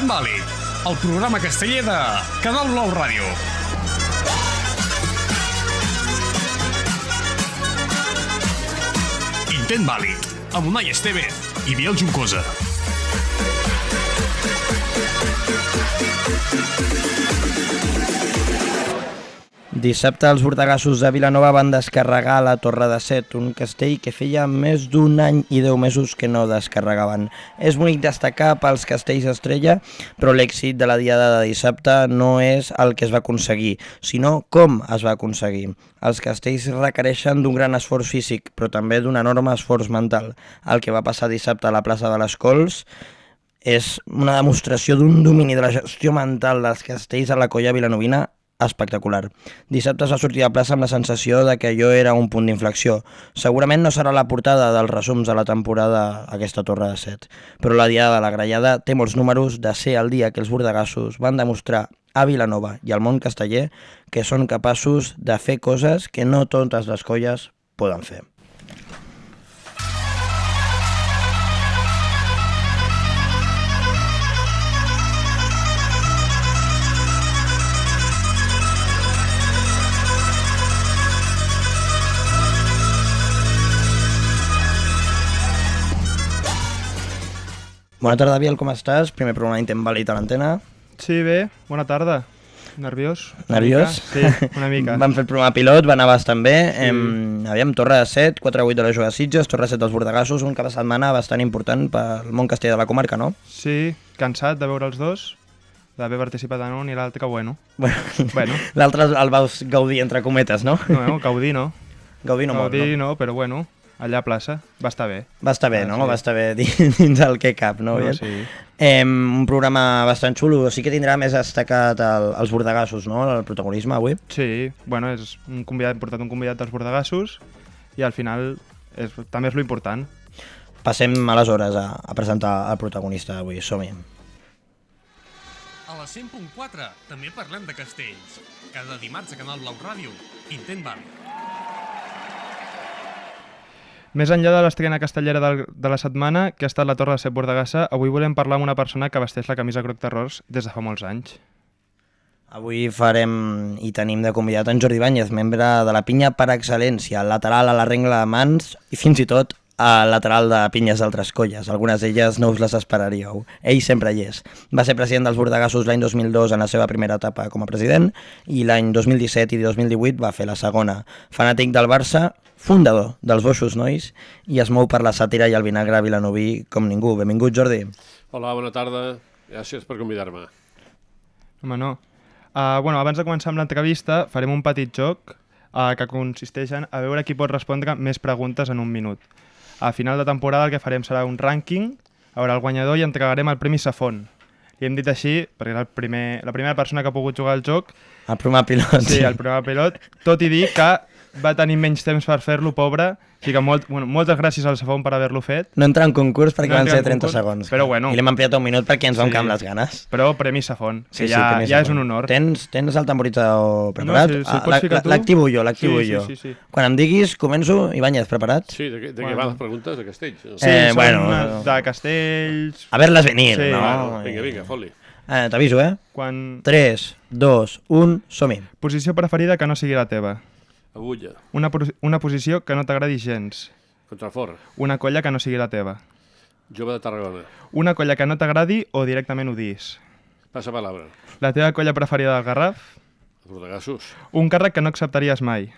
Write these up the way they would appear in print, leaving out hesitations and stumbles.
Intent Vàlid, el programa casteller de Canal Blau Ràdio. Intent Vàlid, amb Unai Estevez i Biel Juncosa. Dissabte els bordegassos de Vilanova van descarregar la Torre de Set, un castell que feia més d'un any i 10 mesos que no descarregaven. És bonic destacar pels castells estrella, però l'èxit de la diada de dissabte no és el que es va aconseguir, sinó com es va aconseguir. Els castells requereixen d'un gran esforç físic, però també d'un enorme esforç mental. El que va passar dissabte a la plaça de les Cols és una demostració d'un domini de la gestió mental dels castells a la colla vilanovina espectacular. Dissabte es va sortir a plaça amb la sensació de que allò era un punt d'inflexió. Segurament no serà la portada dels resums de la temporada aquesta Torre de Set, però la diada de la Grallada té molts números de ser el dia que els bordegassos van demostrar a Vilanova i al món casteller que són capaços de fer coses que no totes les colles poden fer. Bona tarda, Biel, com estàs? Primer programa d'Intent Vàlid a l'antena. Sí, bé, bona tarda. Nerviós? Nerviós? Sí, una mica. Vam fer el programa pilot, va anar bastant bé. Sí. Aviam, Torre de Set, 4-8 de la Juga de Sitges, Torre de Set dels bordegassos, un cap de setmana bastant important pel món castellà de la comarca, no? Sí, cansat de veure els dos, d'haver participat en un i l'altre, que bueno. L'altre el vaus gaudir entre cometes, no? No, gaudir no. Gaudir no molt, no? Gaudir no, però bueno, allà a plaça, va estar bé. Va estar bé, no? Sí. Va estar bé dins el que cap, no? No, sí. Un programa bastant xulo, sí que tindrà més destacat els bordegassos, no? El protagonisme avui. Sí, bueno, és un convidat, hem portat un convidat dels bordegassos i al final també és lo important. Passem aleshores a presentar el protagonista d'avui, som-hi. A la 100.4 també parlem de castells. Cada dimarts a Canal Blau Ràdio, Intent Vàlid. Més enllà de l'estrena castellera de la setmana, que ha estat la Torre de Set Bordegassa, avui volem parlar amb una persona que vesteix la camisa groc terrors des de fa molts anys. Avui farem i tenim de convidat en Jordi Báñez, membre de la pinya per excel·lència, lateral a la rengla de mans i fins i tot a lateral de pinyes d'altres colles. Algunes d'elles no us les esperaríeu. Ell sempre hi és. Va ser president dels bordegassos l'any 2002 en la seva primera etapa com a president i l'any 2017 i 2018 va fer la segona. Fanàtic del Barça, fundador dels Boixos Nois i es mou per la sàtira i el vinagre vilanoví com ningú. Benvingut, Jordi. Hola, bona tarda. Gràcies per convidar-me. Home, no. Abans de començar amb l'entrevista farem un petit joc que consisteix en a veure qui pot respondre més preguntes en un minut. A final de temporada el que farem serà un rànquing, a veure el guanyador i entregarem el Premi Safon. Li hem dit així perquè era la primera persona que ha pogut jugar al joc. El programa pilot. Sí, el programa pilot, tot i dir que va tenir menys temps per fer-lo, pobre. Així que moltes gràcies al Safon per haver-lo fet. No entra en concurs perquè van ser 30 segons. Però bueno. I l'hem ampliat un minut perquè ens vam quedar amb les ganes. Però Premi Safon, que ja és un honor. Tens el tamboritzador preparat? No, si pots ficar tu. L'activo jo. Sí. Quan em diguis, començo. Ibáñez, preparat? Sí, de què van les preguntes de castells? Sí, són de castells... A verles venir, sí. no? Vinga, fot-li. T'aviso, 3, 2, 1, som-hi. Posició preferida que no sigui la teva. Agulla. Una posició que no t'agradi gens. Contrafort. Una colla que no sigui la teva. Jove de Tarragona. Una colla que no t'agradi o directament odiïs. Passa palabra. La teva colla preferida del Garraf. Els bordegassos. Un càrrec que no acceptaries mai.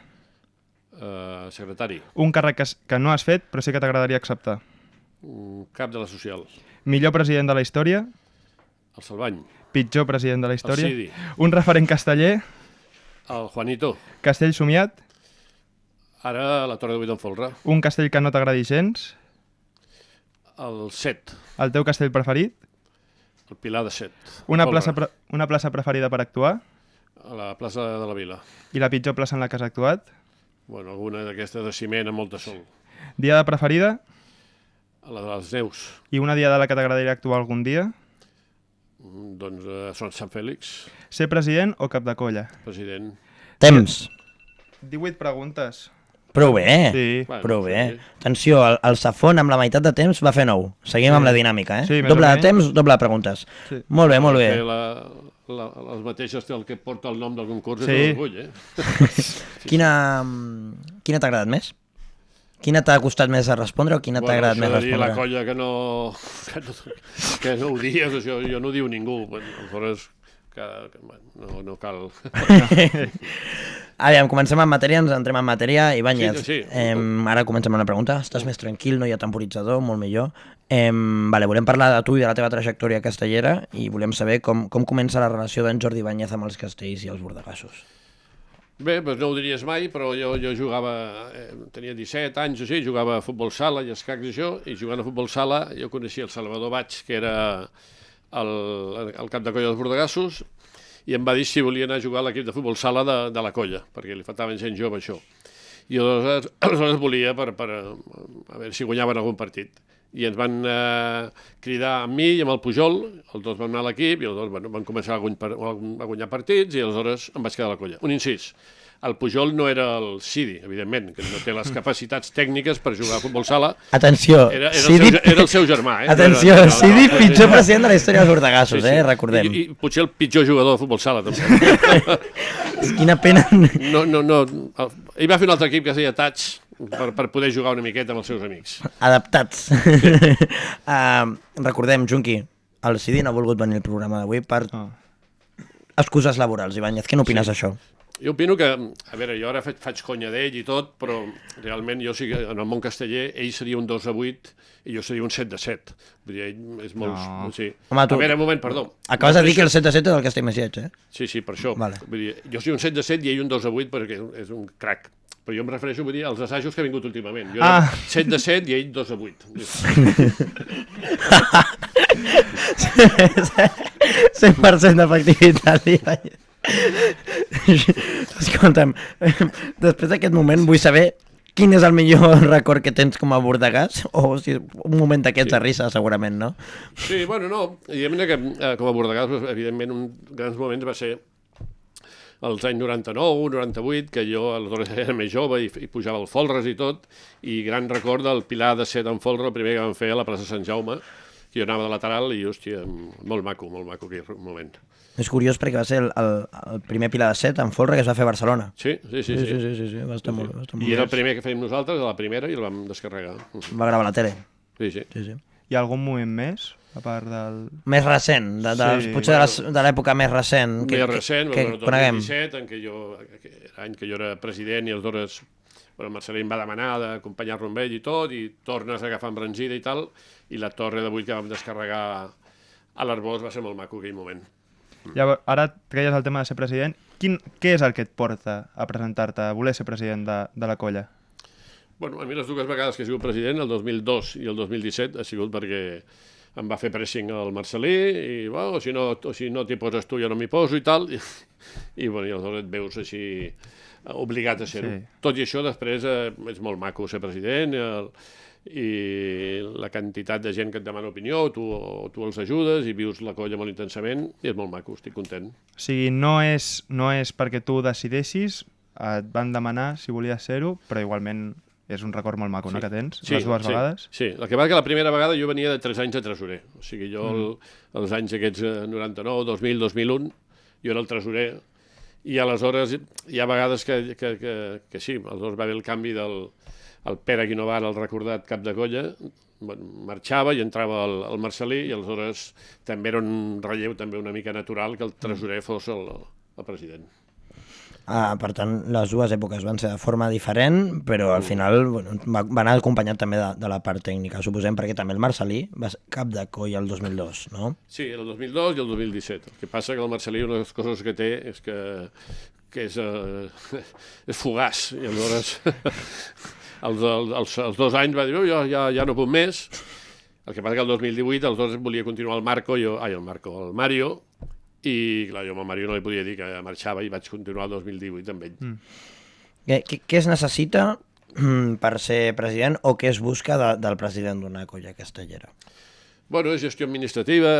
Secretari. Un càrrec que no has fet però sí que t'agradaria acceptar. Cap de la social. Millor president de la història. El Salvany. Pitjor president de la història. El Cidi. Un referent casteller. El Juanito. Castell somiat. Ara la Torre de Buit en Folre. Un castell que no t'agradi gens. El Set. El teu castell preferit. El Pilar de Set. Una plaça preferida per actuar. A la plaça de la Vila. I la pitjor plaça en la que has actuat. Bueno, alguna d'aquestes de ciment amb molta sol. Diada preferida. A la de les Neus. I una diada a la que t'agradaria actuar algun dia. Doncs són Sant Fèlix. Ser president o cap de colla? President. Temps. 18 preguntes. Prou bé, Sí. Bueno, prou bé. sí. Atenció, el Safon amb la meitat de temps va fer 9. Seguim amb la dinàmica, Sí, més doble o de menys. temps, doble de preguntes. Sí. Molt bé, molt bé. Fer les mateixes del que porta el nom del concurs Sí. és un orgull, Quina t'ha agradat més? Quina t'ha costat més a respondre o quina t'ha agradat més això de dir respondre? la colla que no ho dies, això no ho diu ningú. Aleshores, no cal... Aviam, comencem amb matèria, ens entrem en matèria. Ibáñez, Sí. ara comencem amb la pregunta. Estàs més tranquil, no hi ha temporitzador, molt millor. Vale, volem parlar de tu i de la teva trajectòria castellera i volem saber com comença la relació d'en Jordi Ibáñez amb els castells i els bordegassos. Bé, doncs no ho diries mai, però jo jugava, tenia 17 anys o així, jugava a futbol sala i escacs i això, i jugant a futbol sala jo coneixia el Salvador Baig, que era el cap de colla dels bordegassos, i em va dir si volia anar a jugar a l'equip de futbol sala de la colla, perquè li faltaven gent jove això. I aleshores volia per a veure si guanyaven algun partit. I ens van cridar amb mi i amb el Pujol, els dos vam anar a l'equip i els dos van començar a guanyar partits i aleshores em vaig quedar a la colla. Un incís, el Pujol no era el Sidi, evidentment, que no té les capacitats tècniques per jugar a futbol sala. Atenció, Era Sidi... el seu germà. Atenció, Sidi, pitjor president de la història dels bordegassos, recordem. I potser el pitjor jugador de futbol sala, també. Quina pena... No. Ell va fer un altre equip que es deia Tats, per poder jugar una miqueta amb els seus amics. Adaptats. Recordem, Junqui, el Sidi no ha volgut venir al programa d'avui per excuses laborals. Ibáñez, què n'opines d'això? Jo opino que, a veure, jo ara faig conya d'ell i tot, però realment jo sí que en el món casteller ell seria un 2-8 i jo seria un 7-7. Vull dir, ell és molt... No. Sí. Home, tu- A veure, un moment, perdó. Acabes de dir que el 7-7 és el castell més lleig, Sí, per això. Vale. Vull dir, jo soy un 7-7 i ell un 2-8 perquè és un crac. Però jo em refereixo, vull dir, als assajos que ha vingut últimament. Jo era 7-7 i ell 2-8. 100% d'efectivitat, Ibáñez. Escolta'm, després d'aquest moment vull saber quin és el millor record que tens com a bordegàs, o si un moment d'aquests de risa, segurament, no? Sí, bueno, no. Diguem-ne que com a bordegàs, evidentment, un grans moments va ser als anys 99, 98, que jo aleshores era més jove i pujava al Folres i tot, i gran record del Pilar de Set en Folre, el primer que vam fer a la plaça Sant Jaume, que jo anava de lateral i, hòstia, molt maco aquell moment. És curiós perquè va ser el primer Pilar de Set en folre que es va fer a Barcelona. Sí. Sí, va estar molt bé. I era el primer que fèiem nosaltres, a la primera, i el vam descarregar. Va gravar a la tele. Sí. Hi ha algun moment més, a part del... Més recent, potser de l'època més recent Més recent, que el coneguem. 2017, l'any que jo era president i aleshores el Marcelí em va demanar d'acompanyar-lo amb ell i tot, i tornes a agafar embranzida i tal, i la torre de 8 que vam descarregar a l'Arbós va ser molt maco aquell moment. Llavors, ara traies el tema de ser president. Què és el que et porta a presentar-te, a voler ser president de la colla? Bueno, a mi les dues vegades que he sigut president, el 2002 i el 2017, ha sigut perquè em va fer pressing el Marcelí i bueno, si no t'hi poses tu jo no m'hi poso i tal, i aleshores et veus així obligat a ser-ho. Sí. Tot i això, després és molt maco ser president i la quantitat de gent que et demana opinió, tu els ajudes i vius la colla molt intensament i és molt maco, estic content. O sigui, no és perquè tu decidessis, et van demanar si volies ser-ho, però igualment és un record molt maco, no, que tens, les dues vegades? Sí, el que va que la primera vegada jo venia de 3 anys de tresorer, o sigui, jo els anys aquests 99, 2000, 2001, jo era el tresorer, i aleshores hi ha vegades que sí, aleshores va haver el canvi del Pere Guinovar, el recordat cap de colla, marxava i entrava el Marcelí, i aleshores també era un relleu també una mica natural que el tresorer fos el president. Per tant, les dues èpoques van ser de forma diferent, però al final va anar acompanyat també de la part tècnica, suposem, perquè també el Marcelí va ser cap de colla el 2002, no? Sí, el 2002 i el 2017. El que passa que el Marcelí una de les coses que té és que és fugaç, i aleshores els 2 anys va dir ja no puc més. El que passa que el 2018 aleshores volia continuar el Mario, i clar, jo amb el Mario no li podia dir que marxava i vaig continuar el 2018 amb ell. Què es necessita per ser president o què es busca del president d'una colla castellera? Bueno, és gestió administrativa,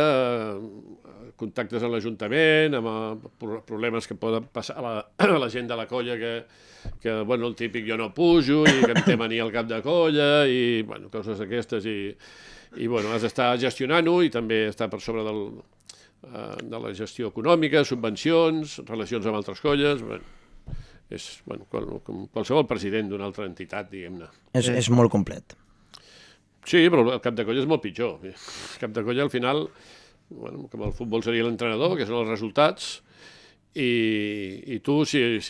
contactes amb l'Ajuntament, amb problemes que poden passar a la gent de la colla que bueno, el típic jo no pujo i que em té mania al cap de colla i bueno, coses d'aquestes i bueno, has d'estar gestionant-ho i també estar per sobre de la gestió econòmica, subvencions, relacions amb altres colles, bueno, és com qualsevol president d'una altra entitat, diguem-ne. És molt complet. Sí, però el cap de colla és molt pitjor. El cap de colla, al final, bueno, com el futbol seria l'entrenador, que són els resultats, i tu, si els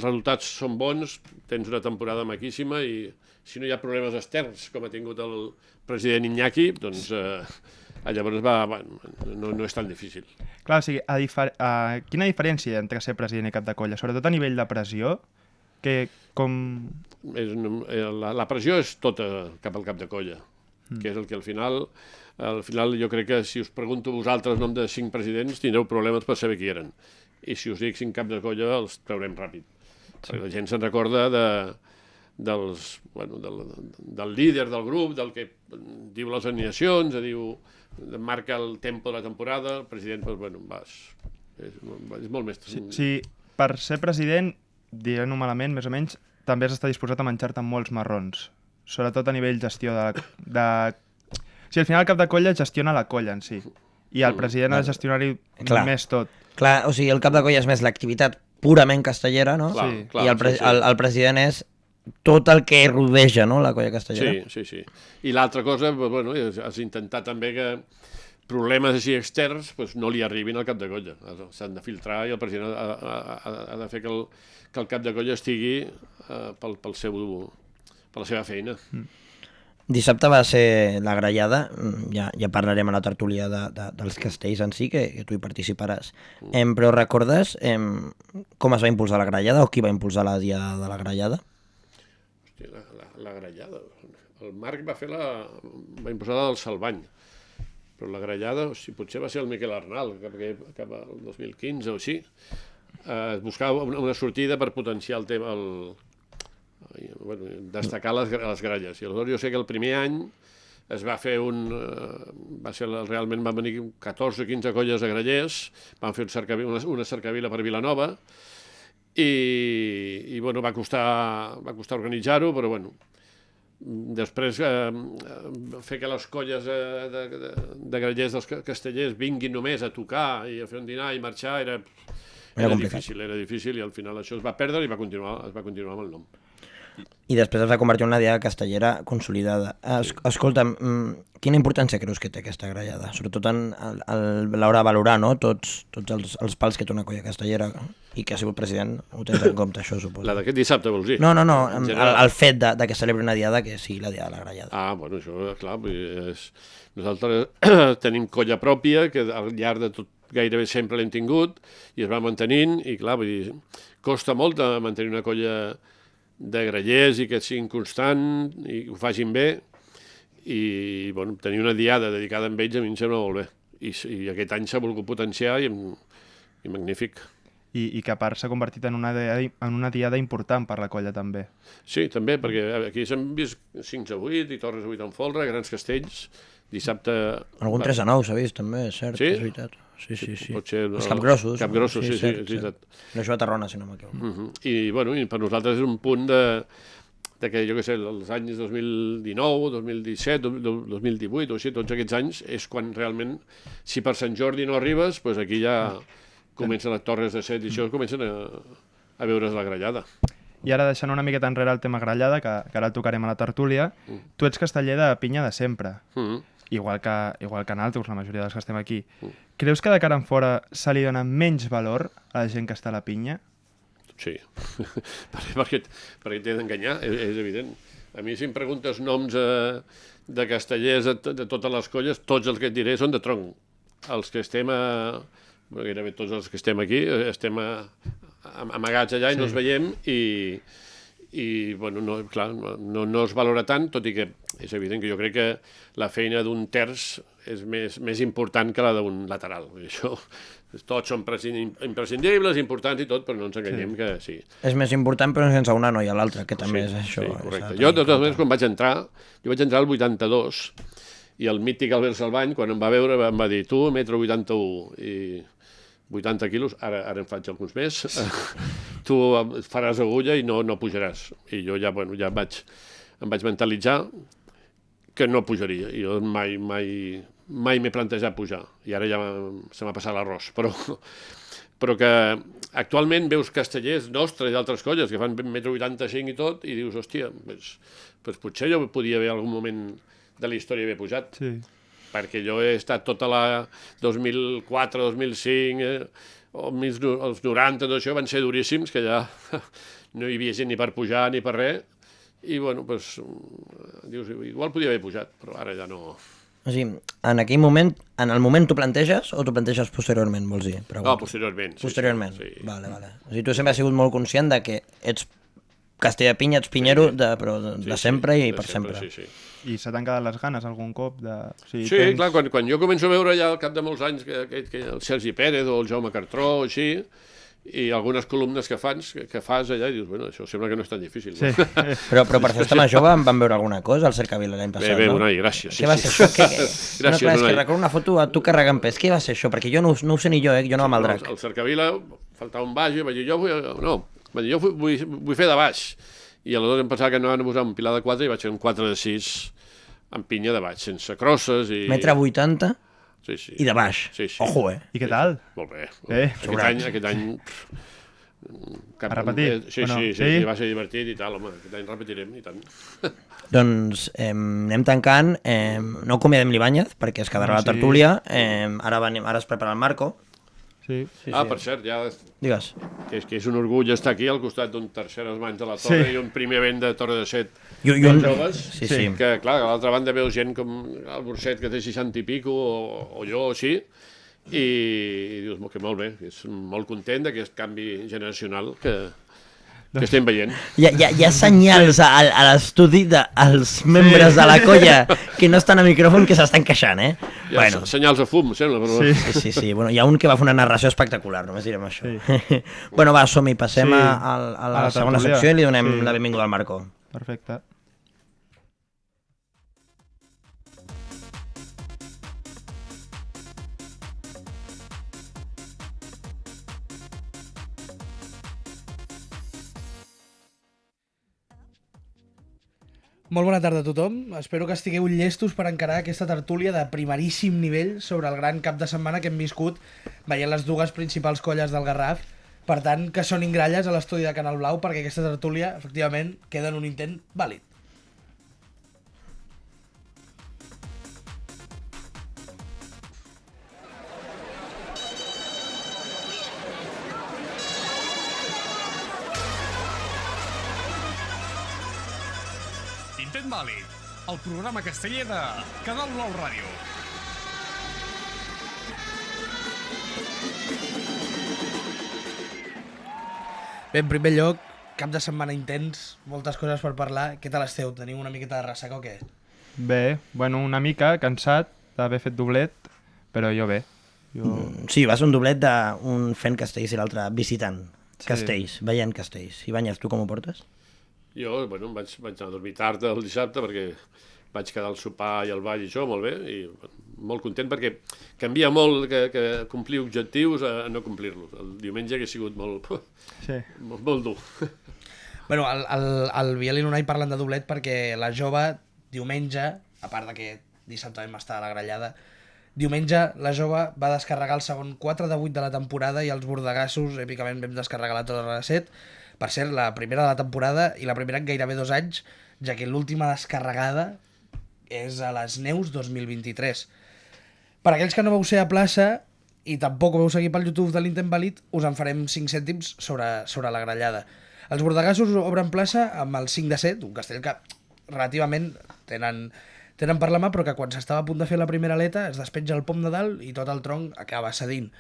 resultats són bons, tens una temporada maquíssima i si no hi ha problemes externs, com ha tingut el president Iñaki, doncs llavors no és tan difícil. Clar, o sigui, quina diferència hi ha entre ser president i cap de colla? Sobretot a nivell de pressió, la pressió és tota cap al cap de colla, que és el que al final jo crec que si us pregunto vosaltres el nom de 5 presidents tindreu problemes per saber qui eren. I si us dic 5 caps de colla els traurem ràpid. Sí. Perquè la gent se'n recorda del líder del grup, del que diu les alineacions, marca el tempo de la temporada, el president, és molt més... Sí, per ser president, dient-ho malament, més o menys, també has d'estar disposat a menjar-te molts marrons, sobretot a nivell gestió de... O sigui, al final el cap de colla gestiona la colla en si, i el president ha de gestionar-hi més tot. Clar, o sigui, el cap de colla és més l'activitat purament castellera, no? Clar, I el president és tot el que rodeja, no?, la colla castellera. Sí. I l'altra cosa, bueno, és intentar també que problemes així externs no li arribin al cap de colla. S'han de filtrar i el president ha de fer que el cap de colla estigui per la seva feina. Dissabte va ser la grallada, ja parlarem a la tertúlia dels castells en si, que tu hi participaràs. Però recordes com es va impulsar la grallada o qui va impulsar la diada de la grallada? Hòstia, la grallada... El Marc va impulsar la del Salvany, però la grallada, potser va ser el Miquel Arnal, cap al 2015 o així. Es buscava una sortida per potenciar el tema, destacar les gralles. I aleshores jo sé que el primer any es va fer realment van venir 14 o 15 colles de grallers, van fer una cercavila per Vilanova i va costar organitzar-ho, però després fer que les colles de grallers dels castellers vinguin només a tocar i a fer un dinar i marxar era difícil i al final això es va perdre i es va continuar amb el nom. I després es va convertir en una diada castellera consolidada. Escolta'm, quina importància creus que té aquesta grallada? Sobretot a l'hora de valorar, no?, tots els pals que té una colla castellera i que ha sigut president, ho tens en compte, això, suposo. La d'aquest dissabte, vols dir? No, el fet de que celebri una diada que sigui la diada de la grallada. Bueno, això, clar, nosaltres tenim colla pròpia que al llarg de tot gairebé sempre l'hem tingut i es va mantenint i, clar, costa molt de mantenir una colla de grallers i que siguin constant i ho facin bé i tenir una diada dedicada a ells a mi em sembla molt bé i aquest any s'ha volgut potenciar i magnífic. I que a part s'ha convertit en una diada important per la colla també. Sí, també, perquè aquí s'han vist 5-8 i Torres 8 en folre, grans castells, dissabte... Algun 3-9 s'ha vist també, és cert, sí? És veritat. Sí. Potser, els capgrossos. Capgrossos, sí, cert. És veritat. No, això a Tarrona, si no m'equivoco. I per nosaltres és un punt de que, jo què sé, els anys 2019, 2017, 2018 o així, tots aquests anys, és quan realment, si per Sant Jordi no arribes, doncs aquí ja comencen les torres de set i això comencen a veure's la grallada. I ara, deixant una miqueta enrere el tema grallada, que ara el tocarem a la tertúlia, tu ets casteller de pinya de sempre. Igual que nosaltres, la majoria dels que estem aquí. Creus que de cara en fora se li dona menys valor a la gent que està a la pinya? Sí, perquè t'he d'enganyar, és evident. A mi si em preguntes noms de castellers de totes les colles, tots els que et diré són de tronc. Els que estem gairebé tots els que estem aquí, estem amagats allà i no els veiem i no es valora tant, tot i que és evident que jo crec que la feina d'un terç és més important que la d'un lateral. Això, tots són imprescindibles, importants i tot, però no ens enganyem que sí. És més important, però sense una no hi ha l'altra, que també és això. Sí, correcte. Jo, de totes maneres, quan vaig entrar el 82, I el mític Albert Salvany, quan em va veure, em va dir, tu, 1,81 m i 80 quilos, ara en faig alguns més, tu faràs agulla i no pujaràs. I jo ja em vaig mentalitzar que no pujaria. I jo mai m'he plantejat pujar. I ara ja se m'ha passat l'arròs. Però que actualment veus castellers nostres i d'altres colles que fan 1,85 m i tot, i dius, hòstia, doncs potser jo podia haver algun moment de la història haver pujat. Sí. Perquè jo he estat tota la 2004, 2005, els 90, tot això van ser duríssims, que ja no hi havia gent ni per pujar ni per res, i bueno, doncs, dius, igual podia haver pujat, però ara ja no... O sigui, en aquell moment, en el moment t'ho planteges o t'ho planteges posteriorment, vols dir? No, posteriorment. Posteriorment, sí. Vale. O sigui, tu sempre has sigut molt conscient de que ets Castelldepiny, ets pinyero, però de sempre i per sempre. Sí. I se t'han quedat les ganes algun cop? Sí, clar, quan jo començo a veure ja al cap de molts anys que el Sergi Pérez o el Jaume Cartró, així, i algunes columnes que fas allà, i dius, bueno, això sembla que no és tan difícil. Sí. Però per festa més jove em van veure alguna cosa al Cercavila l'any passat, Bé, no? Unai, gràcies. Què va ser això? Gràcies, no, clar, és que Unai. recordo una foto a tu carregant pes. Què va ser això? Perquè jo no ho sé ni jo, jo no amb el drac. Al Cercavila faltava un baix, i vaig dir, jo vull fer de baix. I aleshores em pensava que no anaven a posar un pilar de 4 i vaig fer un 4 de 6 amb pinya de baix, sense crosses i... 1,80 m Sí. i de baix. Sí. Ojo, I què tal? Molt bé. Sobrats. Aquest any... A repetir? Sí, O no? sí, va ser divertit i tal, home, aquest any repetirem i tant. Doncs anem tancant, no acomiadem l'Ibáñez perquè es quedarà a la tertúlia, ara es prepara el Marco. Sí. Per cert, ja... Digues. Que és un orgull estar aquí al costat d'un terceres mans de la Torre i un primer vent de Torre de Set I un... joves. Sí. Que, clar, a l'altra banda veus gent com el Burcet, que té 60 i pico, o jo, així, i dius que molt bé, és molt content d'aquest canvi generacional que estem veient. Hi ha senyals a l'estudi dels membres de la colla que no estan a micròfon que s'estan queixant, eh? Hi ha senyals de fum, sembla. Però... Sí. Bueno, hi ha un que va fer una narració espectacular, només direm això. Sí. Bueno, va, som-hi, passem a la segona secció i li donem la benvinguda al Marco. Perfecte. Molt bona tarda a tothom. Espero que estigueu llestos per encarar aquesta tertúlia de primeríssim nivell sobre el gran cap de setmana que hem viscut veient les dues principals colles del Garraf. Per tant, que sonin gralles a l'estudi de Canal Blau perquè aquesta tertúlia, efectivament, queda en un intent vàlid. Intent vàlid, el programa casteller de Canal Blau Ràdio. Bé, en primer lloc, cap de setmana intens, moltes coses per parlar. Què tal esteu? Teniu una miqueta de ressaca o què? Bé, bueno, una mica cansat d'haver fet doblet, però jo bé. Sí, va ser un doblet d'un fent castells i l'altre visitant castells, veient castells. Ibáñez, tu com ho portes? Jo, bueno, vaig anar a dormir tard el dissabte perquè vaig quedar al sopar i al ball i això, molt bé, i molt content perquè canvia molt que complir objectius a no complir-los. El diumenge hauria sigut molt dur. Bueno, el Biel i l'Unai parlen de doblet perquè la jove, diumenge, a part de que dissabte vam estar a la grallada, diumenge la jove va descarregar el segon 4 de 8 de la temporada i els bordegassos, èpicament, vam descarregar la Torre de Set. Per cert, la primera de la temporada i la primera en gairebé 2 anys, ja que l'última descarregada és a les Neus 2023. Per aquells que no vau ser a plaça i tampoc ho vau seguir pel YouTube de l'Intent Vàlid, us en farem 5 cèntims sobre la grallada. Els bordegassos obren plaça amb el 5 de 7, un castell que relativament tenen per la mà, però que quan s'estava a punt de fer la primera aleta es despenja el pom de dalt i tot el tronc acaba cedint.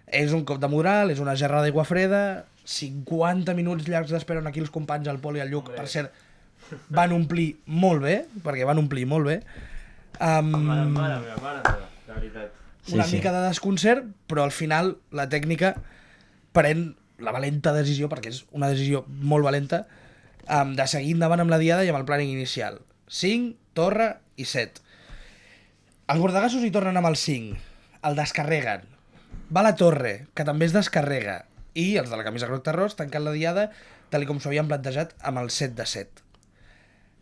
És un cop de moral, és una gerra d'aigua freda, 50 minuts llargs d'espera aquí els companys, el Pol i el Lluc, per cert, van omplir molt bé, perquè van omplir molt bé. Mare meva, de veritat. Una mica de desconcert, però al final la tècnica pren la valenta decisió, perquè és una decisió molt valenta, de seguir endavant amb la diada i amb el planning inicial. 5, Torre i 7. Els bordegassos hi tornen amb el 5, el descarreguen. Va a la torre, que també es descarrega. I els de la camisa groc terrós tanquen la diada tal com s'ho havien plantejat amb el 7 de 7.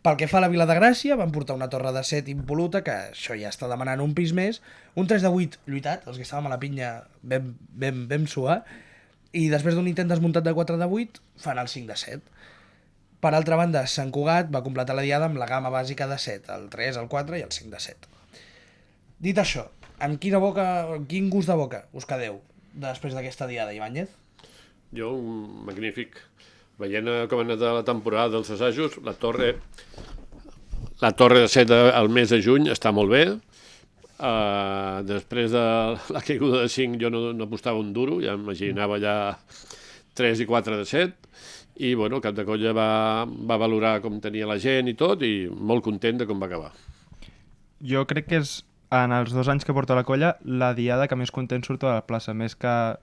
Pel que fa a la Vila de Gràcia, van portar una torre de 7 impoluta, que això ja està demanant un pis més, un 3 de 8 lluitat, els que estàvem a la pinya vam suar, i després d'un intent desmuntat de 4 de 8, fan el 5 de 7. Per altra banda, Sant Cugat va completar la diada amb la gamma bàsica de 7, el 3, el 4 i el 5 de 7. Dit això, en quin gust de boca us quedeu després d'aquesta diada, Ibáñez? Jo, un magnífic. Veient com ha anat la temporada dels assajos, la torre de 7 al mes de juny està molt bé. Després de la caiguda de 5 jo no apostava un duro, ja imaginava ja 3 i 4 de 7. I bueno, el cap de colla va valorar com tenia la gent i tot, i molt content de com va acabar. Jo crec que és, en els 2 anys que porto a la colla, la diada que més content surto de la plaça, més que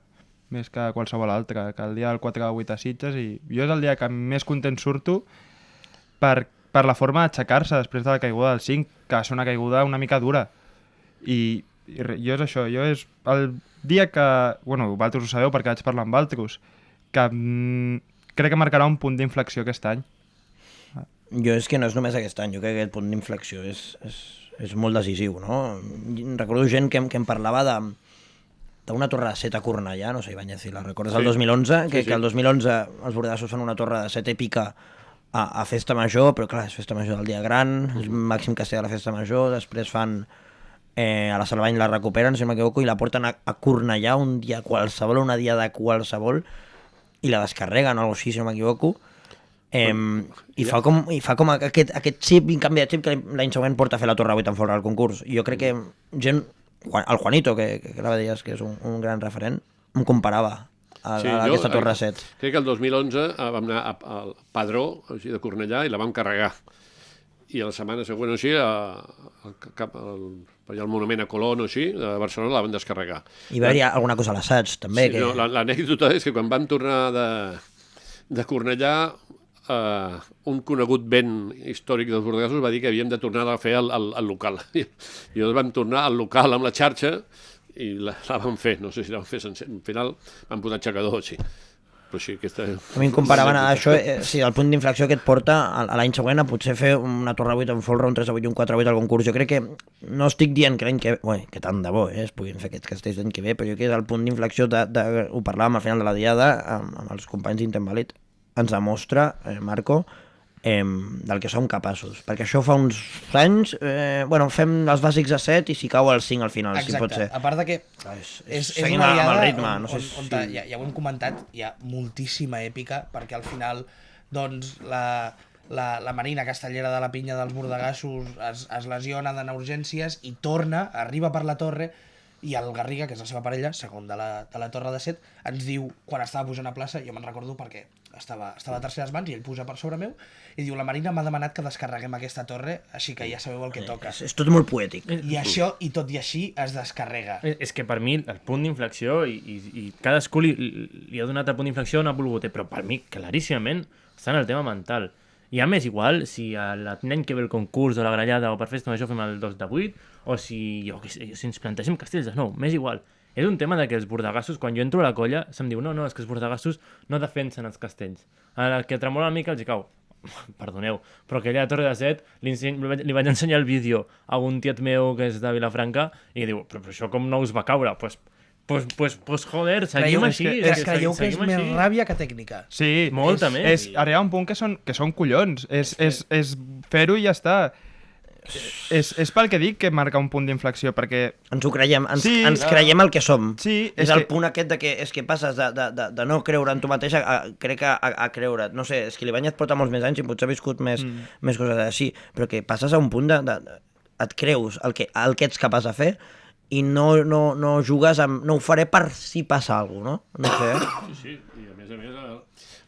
qualsevol altra, que el dia del 4 de 8 a Sitges, i jo és el dia que més content surto per la forma d'aixecar-se després de la caiguda del 5, que va ser una caiguda una mica dura. I jo és això, jo és el dia que, bueno, vosaltres ho sabeu perquè vaig parlar amb altres, que crec que marcarà un punt d'inflexió aquest any. Jo és que no és només aquest any, jo crec que aquest punt d'inflexió és molt decisiu, no? Recordo gent que em parlava d'una torre de 7 a Cornellà, no sé, Ibáñez, si la recordes, el 2011, que el 2011 els bordegassos fan una torre de 7 èpica a Festa Major, però clar, és Festa Major del dia gran, és màxim castell a la Festa Major, després fan a la Salvany la recuperen, si no m'equivoco, i la porten a Cornellà un dia qualsevol, una dia de qualsevol, i la descarreguen o alguna cosa així, si no m'equivoco, i fa com aquest xip, un canvi de xip que l'any següent porta a fer la Torre 8 en fora del concurs. Jo crec que gent, el Juanito, que ara deies que és un gran referent, em comparava a aquesta Torre 7. Crec que el 2011 vam anar al Padró, així, de Cornellà, i la vam carregar. I la setmana següent, així, al monument a Colón, així, de Barcelona, la van descarregar. I va haver alguna cosa a l'assaig, també. Sí, no, l'anècdota és que quan vam tornar de Cornellà, un conegut vent històric dels bordegassos va dir que havíem de tornar a fer el local. I llavors vam tornar al local amb la xarxa i la vam fer, no sé si la vam fer sencer. Al final vam posar aixecador, sí. Però sí, aquesta... A mi em comparaven a això, sí, el punt d'inflexió que et porta a l'any següent a potser fer una Torre 8 en folre, un 3 8 i un 4 8 al concurs. Jo crec que, no estic dient que l'any que ve, que tant de bo es puguin fer aquests castells l'any que ve, però jo crec que és el punt d'inflexió, ho parlàvem al final de la diada amb els companys d'Intenvalid, ens demostra, Marco, del que som capaços. Perquè això fa uns anys, fem els bàsics a 7 i si cau el 5 al final, exacte. Si pot ser. A part de que és seguim una diada amb el ritme, no sé on ja ho hem comentat, hi ha moltíssima èpica, perquè al final doncs, la Marina Castellera de la Pinya dels Bordegassos es lesiona, d'anar a urgències i torna, arriba per la torre, i el Garriga, que és la seva parella, segon de la Torre de 7, ens diu, quan estava pujant a plaça, jo me'n recordo perquè estava a terceres mans i ell puja per sobre meu, i diu, la Marina m'ha demanat que descarreguem aquesta torre, així que ja sabeu el que toca. És tot molt poètic. I això, i tot i així, es descarrega. És que per mi el punt d'inflexió, i cadascú li ha donat el punt d'inflexió on ha volgut, però per mi claríssimament està en el tema mental. I a més, igual, si l'any que ve el concurs o la grallada o per Festa Major fem el 2 de 8, o si ens plantegem castells de nou, m'és igual. És un tema de que els bordegassos, quan jo entro a la colla, se'm diu, no, és que els bordegassos no defensen els castells. A la que tremola una mica els hi cau. Perdoneu, però aquella Torre de 7 li vaig ensenyar el vídeo a un tiet meu que és de Vilafranca i diu, però això com no us va caure? Pues joder, seguim així. Creieu que és més ràbia que tècnica? Sí, molta més. Arriba un punt que són collons. És fer-ho i ja està. És pel que dic que marca un punt d'inflexió, perquè... Ens ho creiem, ens creiem el que som. Sí, és el punt aquest de que és que passes de no creure en tu mateix crec a creure. No sé, és que l'Ibáñez porta molts més anys i potser ha viscut més coses així, però que passes a un punt et creus el que ets capaç de fer i no jugues amb... No ho faré per si passa alguna cosa, no? No sé. Sí, i a més,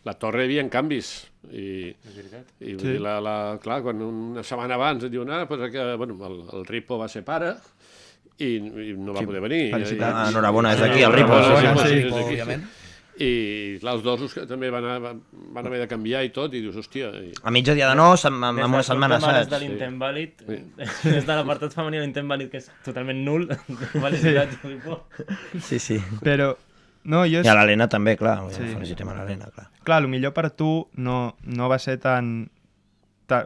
la torre hi havia canvis. I clar, quan una setmana abans et diuen el Ripo va ser pare i no va poder venir. Enhorabona, és aquí el Ripo. Òbviament. I clar, els dosos que també van haver de canviar i tot, i dius, hòstia... A mitja dia de no, amb una setmana, Des de saps? l'intent vàlid, des de l'apartat femení de l'intent vàlid, que és totalment nul, felicitats, Filippo. Sí. Però, no, jo... I a l'Helena també, clar. Sí. Felicitem a l'Helena, clar. Clar, potser per tu no va ser tan...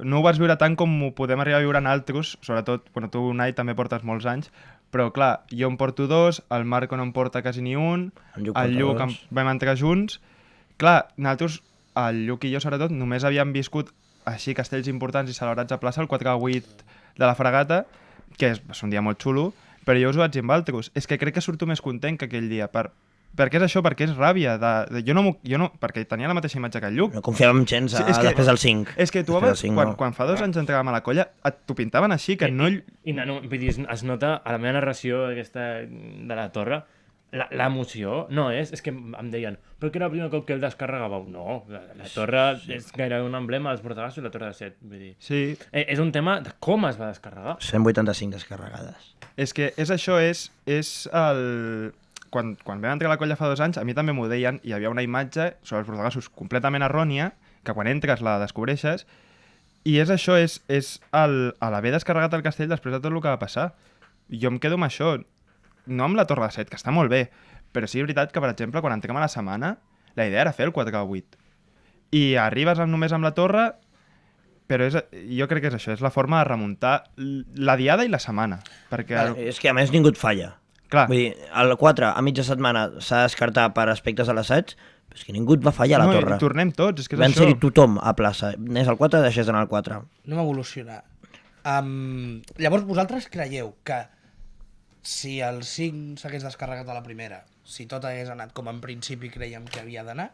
No ho vas viure tant com ho podem arribar a viure en altres, sobretot, bueno, tu, Unai, també portes molts anys, però clar, jo em porto 2, el Marco no em porta quasi ni un, En Lluc el porta Lluc 2. vam entrar junts. Clar, nosaltres, el Lluc i jo sobretot, només havíem viscut així castells importants i celebrats a plaça el 4-8 de la Fragata, que és un dia molt xulo, però jo us ho vaig dir amb altres. És que crec que surto més content que aquell dia, perquè és això, perquè és ràbia. Jo no, perquè tenia la mateixa imatge que el Lluc. No confiàvem gens després del 5. És que tu, quan fa 2 anys entràvem a la colla, t'ho pintaven així, que no... I no, vull dir, es nota a la meva narració aquesta de la torre, l'emoció no és que em deien, però que era el primer cop que el descarregàveu. No, la torre és gairebé un emblema dels Bordegassos, la torre de 7. Vull dir. Sí. És un tema de com es va descarregar. 185 descarregades. És que és això, és el... Quan vam entrar a la colla fa 2 anys, a mi també m'ho deien, i hi havia una imatge sobre els Bordegassos completament errònia, que quan entres la descobreixes, i és això, és l'haver descarregat el castell després de tot el que va passar. Jo em quedo amb això, no amb la Torre de 7, que està molt bé, però sí és veritat que, per exemple, quan entrem a la setmana, la idea era fer el 4-8. I arribes només amb la torre, però jo crec que és això, és la forma de remuntar la diada i la setmana. Perquè... És que a més ningú et falla. Clar. Vull dir, el 4 a mitja setmana s'ha de descartar per aspectes a l'assaig, però és que ningú et va fallar a la torre. No, i tornem tots, és que és Van això. ser-hi tothom a plaça. Anés al 4, deixés d'anar al 4. Anem a evolucionar. Llavors, vosaltres creieu que si el 5 s'hagués descarregat a la primera, si tot hagués anat com en principi creiem que havia d'anar,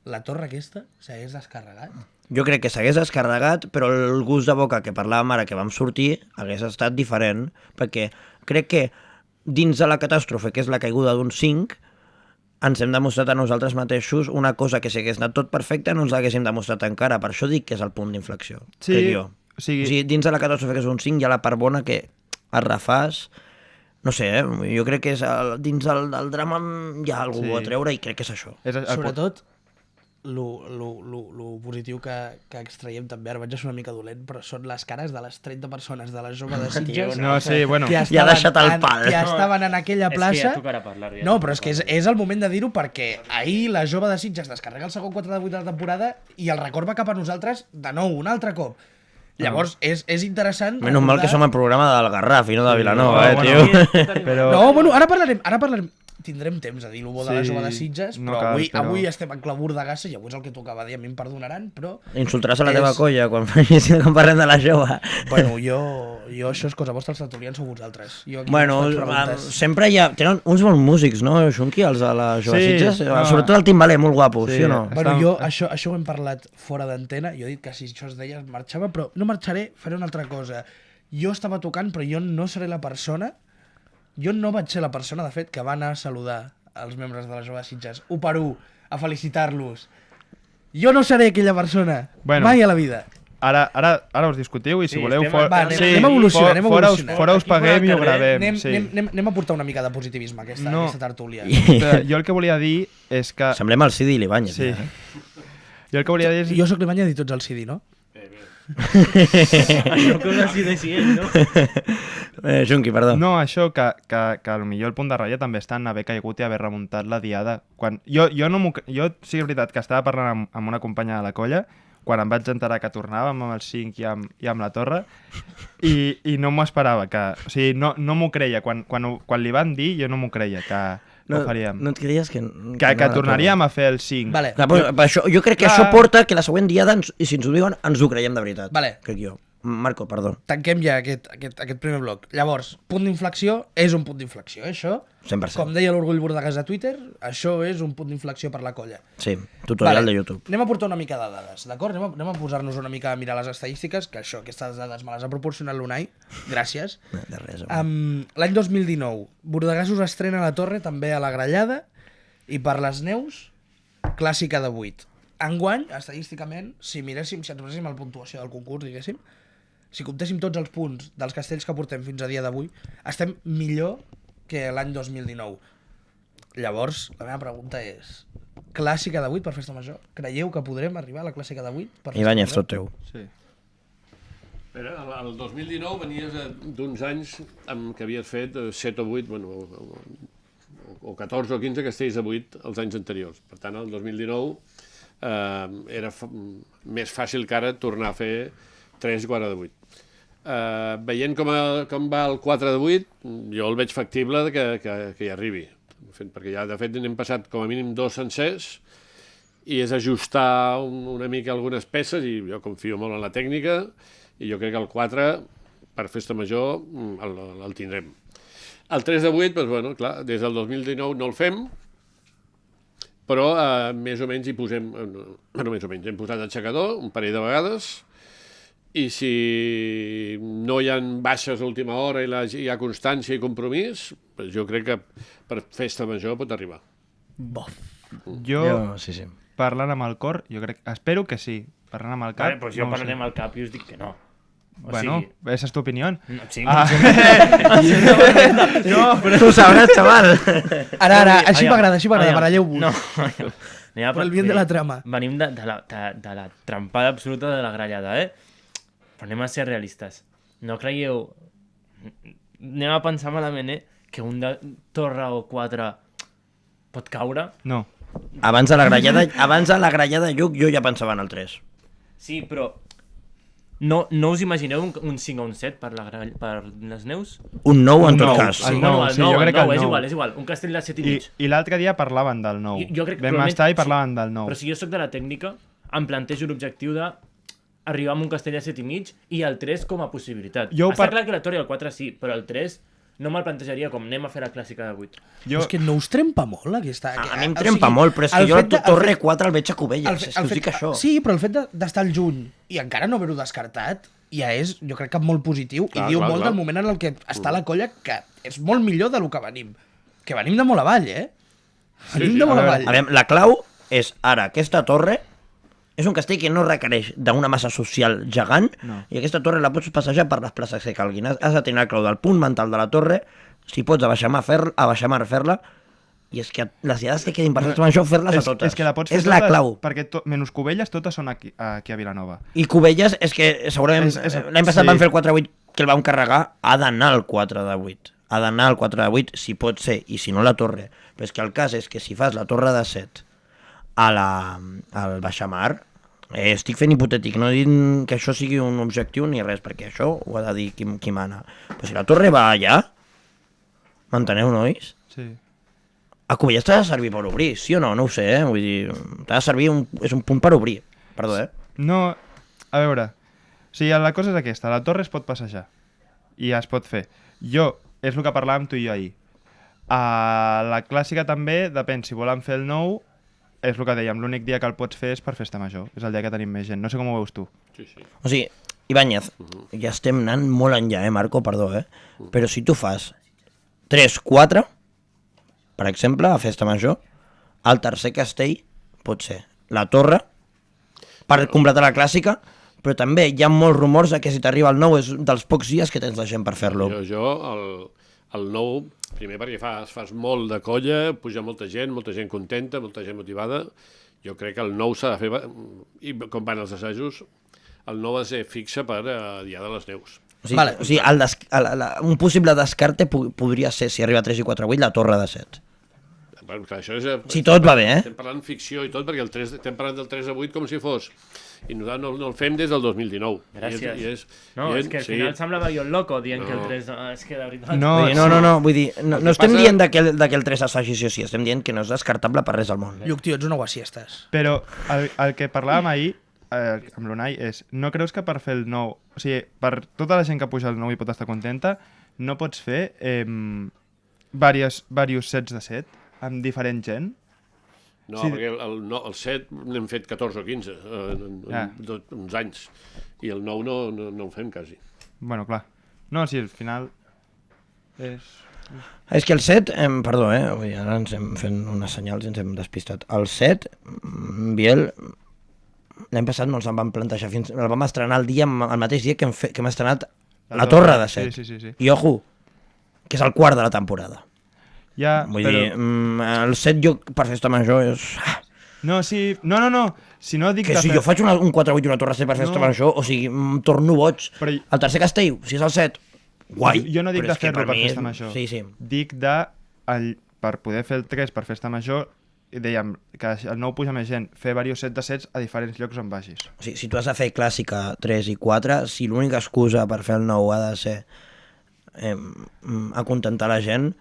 la torre aquesta s'hagués descarregat? Jo crec que s'hagués descarregat, però el gust de boca que parlàvem ara que vam sortir hagués estat diferent, perquè crec que dins de la catàstrofe, que és la caiguda d'un 5, ens hem demostrat a nosaltres mateixos una cosa que si hagués anat tot perfecte no ens l'haguéssim demostrat encara. Per això dic que és el punt d'inflexió, crec jo. O sigui, Dins de la catàstrofe, que és un 5, hi ha la part bona que es refàs. No sé, jo crec que és dins del drama hi ha alguna a treure i crec que és això. Sobretot, lo positiu que extraiem també, ara vaig a ser una mica dolent, però són les cares de les 30 persones de la jove de Sitges No, sí, bueno. que Ja ha deixat el pal. que estaven en aquella És que plaça. ja tocarà parlar. No, però és que és el moment de dir-ho, perquè ahir la jove de Sitges descarrega el segon 4-8 de la temporada i el record va cap a nosaltres de nou, un altre cop. Llavors, és interessant... Menys mal que som el programa del Garraf i no de Vilanova, no, tio. Però... No, bueno, ara parlarem. Tindrem temps de dir-ho bo de la Sí, jove de Sitges, no però cal, avui estem en clau Bordegassa i avui és el que tocava dir, a mi em perdonaran, però... Insultaràs a la teva colla quan parlem de la jove. Bueno, jo això és cosa vostra, els tertulians sou vosaltres. Jo aquí Bueno, faig preguntes. sempre hi ha... Tenen uns bons músics, no, Xunqui, els de la jove Sí, Sitges? no. Sobretot el timbaler, molt guapo, sí o no? Bueno, jo això ho hem parlat fora d'antena, jo he dit que si això es deia marxava, però no marxaré, faré una altra cosa. Jo estava tocant, però jo no seré la persona, jo no vaig ser la persona, de fet, que va anar a saludar els membres de la jove de Sitges, 1 per 1, a felicitar-los. Jo no seré aquella persona, mai a la vida. Ara us discutiu i si Sí, voleu... estem- Va, anem a evolucionar, Fora us paguem i ho gravem. Anem a portar una mica de positivisme a aquesta tertúlia. Jo el que volia dir és que... Semblem el Cidi i l'Ibáñez. Sí. Jo el que volia dir és... Jo sóc l'Ibanya de tots al CD, no? Això que ho decideixi ell, no? Xunqui, perdó. No, això, que potser el punt de ratlla també està en haver caigut i haver remuntat la diada. Jo sí que és veritat que estava parlant amb una companya de la colla quan em vaig enterar que tornàvem amb el 5 i amb la torre i no m'ho esperava. O sigui, no m'ho creia. Quan li van dir, jo no m'ho creia, que ho faríem. No et creies que tornaríem a fer el 5. Vale. Clar, per això, jo crec que això porta que la següent diada, i si ens ho diuen, ens ho creiem de veritat. Vale. Crec jo. Marco, perdó. Tanquem ja aquest primer bloc. Llavors, punt d'inflexió és un punt d'inflexió, això. 100%. Com deia l'Orgull Bordegas a Twitter, això és un punt d'inflexió per la colla. Sí, tutorial de YouTube. Anem a portar una mica de dades, d'acord? Anem a posar-nos una mica a mirar les estadístiques, que aquestes dades me les ha proporcionat l'Unai. Gràcies. De res. Home. L'any 2019, Bordegassos estrena la torre també a la Grallada i per les neus, clàssica de 8. Enguany, estadísticament, si ens poséssim la puntuació del concurs, diguéssim, si comptéssim tots els punts dels castells que portem fins a dia d'avui, estem millor que l'any 2019. Llavors, la meva pregunta és... Clàssica de 8 per festa major? Creieu que podrem arribar a la clàssica de 8 per festa Ibáñez, major? tot teu. Sí. El 2019 venies d'uns anys amb que havies fet 7 o 8, bueno, o 14 o 15 castells de 8 els anys anteriors. Per tant, el 2019 era més fàcil que ara tornar a fer 3 4 de 8. Veient com va el 4 de 8, jo el veig factible que hi arribi. Perquè ja, de fet, n'hem passat com a mínim 2 sencers i és ajustar una mica algunes peces i jo confio molt en la tècnica i jo crec que el 4 per festa major el tindrem. El 3 de 8, doncs, bueno, clar, des del 2019 no el fem, però més o menys hi posem, bueno, més o menys, hem posat aixecador un parell de vegades i si no hi ha baixes a última hora i hi ha constància i compromís, doncs jo crec que per festa major pot arribar. Bof. Jo, Sí, sí. parlant amb el cor, jo crec... Espero que sí. Parlant amb el cap... Vale, doncs jo no ho sé. parlaré amb el cap i us dic que no. Bueno, esa es tu opinión. No, sí, No, Però tu sabràs, xaval. Ara, així Aviam, m'agrada, aviam. baralleu-vos. No, anem a Per el bien de la trama. Venim de la trampada absoluta de la grallada, Però anem a ser realistes. No creieu... Anem a pensar malament, que un de Torre o 4 pot caure? No. Abans de la grallada Lluc, jo ja pensava en el 3. Sí, però... No us imagineu un 5 o un 7 per les neus? Un 9 en Un tot nou. cas. El Sí, nou, sí, jo crec que el és nou. igual, és igual. Un castell de 7 i mig. I l'altre dia parlaven del nou. Jo crec que Vam probablement- estar i sí. parlaven del nou. Però si jo sóc de la tècnica, em plantejo l'objectiu de arribar amb un castell de 7 i mig i el 3 com a possibilitat. Està clar que la Torre i el 4 sí, però el 3 no me'l plantejaria com anem a fer la clàssica de 8. Jo... És que no us trempa molt aquesta... A mi em trempa molt, però és que jo la Torre 4 el veig a Cubelles, és que us dic això. Sí, però el fet d'estar al juny i encara no haver-ho descartat ja és, jo crec que molt positiu i diu molt del moment en el que està la colla, que és molt millor del que venim. Que venim de molt avall, Venim de molt avall. A veure, la clau és ara, aquesta torre és un castell que no requereix d'una massa social gegant i aquesta torre la pots passejar per les places que calguin. Has de tenir la clau del punt mental de la torre, si pots abaixar mar fer-la, i és que les idees que quedin per festa major fer-les a totes. És que la pots fer és la totes, clau. perquè menys Cubelles totes són aquí a Vilanova. I Cubelles és que segurament l'any passat sí. van fer el 4-8 que el vam carregar, ha d'anar al 4 de 8. Ha d'anar al 4 de 8 si pot ser, i si no la torre. Però és que el cas és que si fas la torre de 7 al baixamar, estic fent hipotètic, no dic que això sigui un objectiu ni res, perquè això ho ha de dir qui mana. Però si la torre va allà, m'enteneu, nois? Sí. A Cubelles t'ha de servir per obrir, sí o no? No ho sé, vull dir, t'ha de servir, és un punt per obrir. Perdó, No, a veure, o sigui, la cosa és aquesta, la torre es pot passejar i es pot fer. Jo, és el que parlàvem tu i jo ahir. A la clàssica també, depèn, si volen fer el nou, és el que dèiem, l'únic dia que el pots fer és per festa major, és el dia que tenim més gent, no sé com ho veus tu. Sí, sí. O sigui, Ibáñez, ja estem anant molt enllà, Marco, perdó, però si tu fas 3-4, per exemple, a festa major, el tercer castell pot ser la torre, per completar la clàssica, però també hi ha molts rumors de que si t'arriba el 9 és dels pocs dies que tens la gent per fer-lo. Jo el 9, primer perquè fas molt de colla, puja molta gent contenta, molta gent motivada. Jo crec que el 9 s'ha de fer, i com van els assajos, el 9 ha de ser fixe per Dia de les Neus. O sigui, un possible descarte podria ser, si arriba a 3 i 4 8, la torre de 7. Bueno, clar, això és, Si tot va bé, estem parlant ficció i tot, perquè estem parlant del 3 a 8 com si fos. I nosaltres no el fem des del 2019. Gràcies. És que al final semblava jo el loco dient que el 3... És que de veritat... No, vull dir, no estem dient que el 3 es faci sí o sí, estem dient que no és descartable per res al món. Lluc, tio, ets una guaciestes. Però el que parlàvem ahir amb l'Unai és, no creus que per fer el 9, o sigui, per tota la gent que puja el 9 i pot estar contenta, no pots fer diversos sets de 7 amb diferent gent? No, Sí. perquè el 7 n'hem fet 14 o 15 uns anys, i el 9 no el fem quasi. Bueno, clar. No, sí, al final és... És que el 7, perdó, vull dir, ara ens hem fet unes senyals i ens hem despistat. El 7, Biel, l'any passat no els en vam plantejar fins... El vam estrenar el mateix dia que hem estrenat la torre de 7. Sí. I ojo, que és el quart de la temporada. Ja, Vull però... dir, el set lloc per festa major és... No, sí... No. Si no dic Que de si fer... jo faig un 4-8 i una torre C per festa No. major, o sigui, em torno boig. Però- El tercer castell, si és el 7, guai. Jo no dic però de és que fer-lo per mi festa major. Sí. Dic de, per poder fer el 3 per festa major, i dèiem que el 9 puja més gent, fer diversos sets de sets a diferents llocs on vagis. O sigui, si tu has de fer clàssica 3 i 4, si l'única excusa per fer el 9 ha de ser acontentar la gent,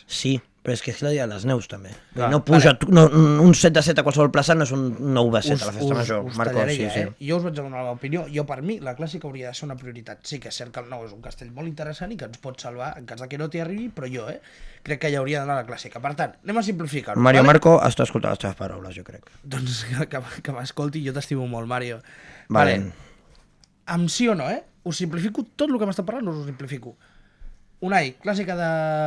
sí, però és que és la dia de les neus també. Clar. No puja, un 7 de 7 a qualsevol plaça no és un 9 de 7 a la festa major. Us Marcos, tallaré sí, ja, sí. Jo us vaig donar la meva opinió. Jo, per mi, la clàssica hauria de ser una prioritat. Sí que és cert que el 9 és un castell molt interessant i que ens pot salvar en cas de que no t'hi arribi, però jo, crec que hi hauria d'anar a la clàssica. Per tant, anem a simplificar-ho. Mario vale? Marco està escoltant les teves paraules, jo crec. Doncs que m'escolti, jo t'estimo molt, Mario. Vale. Amb sí o no, Us simplifico tot el que m'està parlant, us ho simplifico. Unai, clàssica de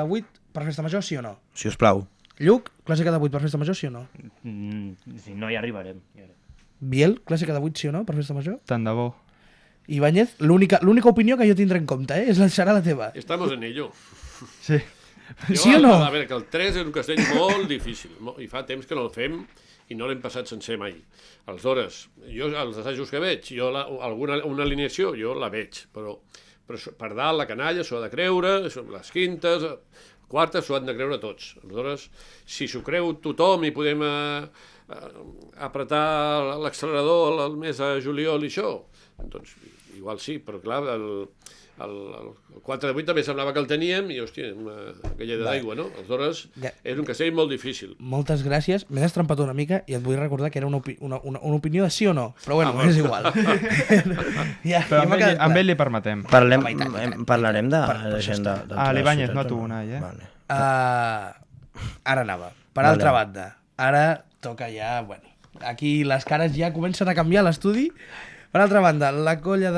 8 per festa major, sí o no? Si us plau. Lluc, clàssica de 8 per festa major, sí o no? Si no, ja arribarem. Biel, clàssica de 8, sí o no, per festa major? Tant de bo. Ibáñez, l'única opinió que jo tindré en compte, serà la teva. Estamos en ello. Sí. Sí o no? A veure, que el 3 és un castell molt difícil, i fa temps que no el fem i no l'hem passat sencer mai. Aleshores, jo els assajos que veig, una alineació, jo la veig, però per dalt la canalla s'ho ha de creure, les quintes, quartes s'ho han de creure tots. Aleshores, si s'ho creu tothom i podem apretar l'accelerador el mes de juliol i això, doncs igual sí, però clar, el 4 de 8 també semblava que el teníem i, hòstia, una galleda d'aigua, no? Aleshores, és un castell molt difícil. Moltes gràcies, m'he destrampat una mica i et vull recordar que era una opinió de sí o no, però bueno, és igual. Però amb ell li permetem. Parlarem de per gent de l'Ibáñez, no tu, Unai, Vale. Ara anava. Per altra banda, ara toca ja, bueno, aquí les cares ja comencen a canviar a l'estudi. Per altra banda, la colla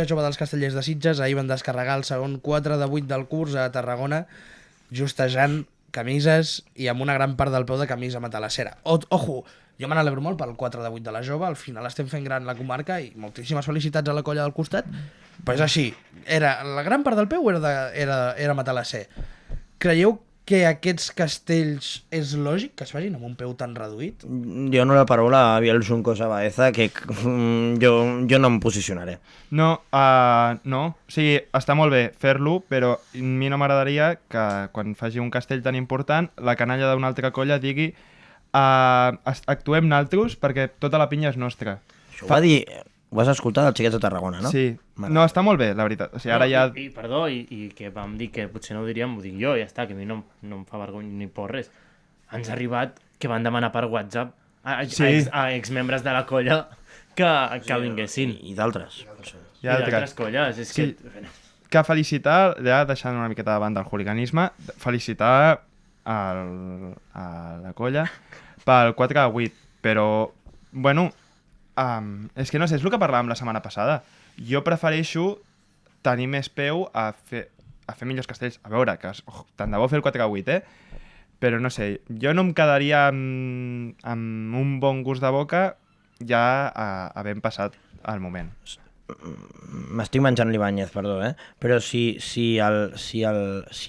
jove dels Castellers de Sitges ahir van descarregar el segon 4 de 8 del curs a Tarragona, justejant camises i amb una gran part del peu de camisa matalassera. Ojo, jo me n'alegro molt pel 4 de 8 de la jove, al final estem fent gran la comarca i moltíssimes felicitats a la colla del costat, però és així, la gran part del peu era matalasser. Creieu que aquests castells és lògic que es facin amb un peu tan reduït? Jo no la paraula a Biel Juncosa Baeza, que jo no em posicionaré. No, no. O sigui, està molt bé fer-lo, però a mi no m'agradaria que quan faci un castell tan important la canalla d'una altra colla digui actuem naltros perquè tota la pinya és nostra. Això ho va dir... Ho has escoltat dels xiquets de Tarragona, no? Sí. No, està molt bé, la veritat. O sigui, ara ja... Perdó, i que vam dir que potser no ho diríem, ho dic jo, ja està, que a mi no em fa vergonya ni por res. Ens ha arribat que van demanar per WhatsApp a exmembres de la colla que vinguessin. I d'altres. I d'altres colles. És Sí. Que felicitar, ja deixant una miqueta de banda el hooliganisme, felicitar a la colla pel 4 a 8, però, bueno, és que no sé, és el que parlàvem la setmana passada. Jo prefereixo tenir més peu a fer millors castells. A veure, que tant de bo fer el 4 a 8, però no sé, jo no em quedaria amb un bon gust de boca ja havent passat el moment. M'estic menjant l'Ibáñez, perdó, però si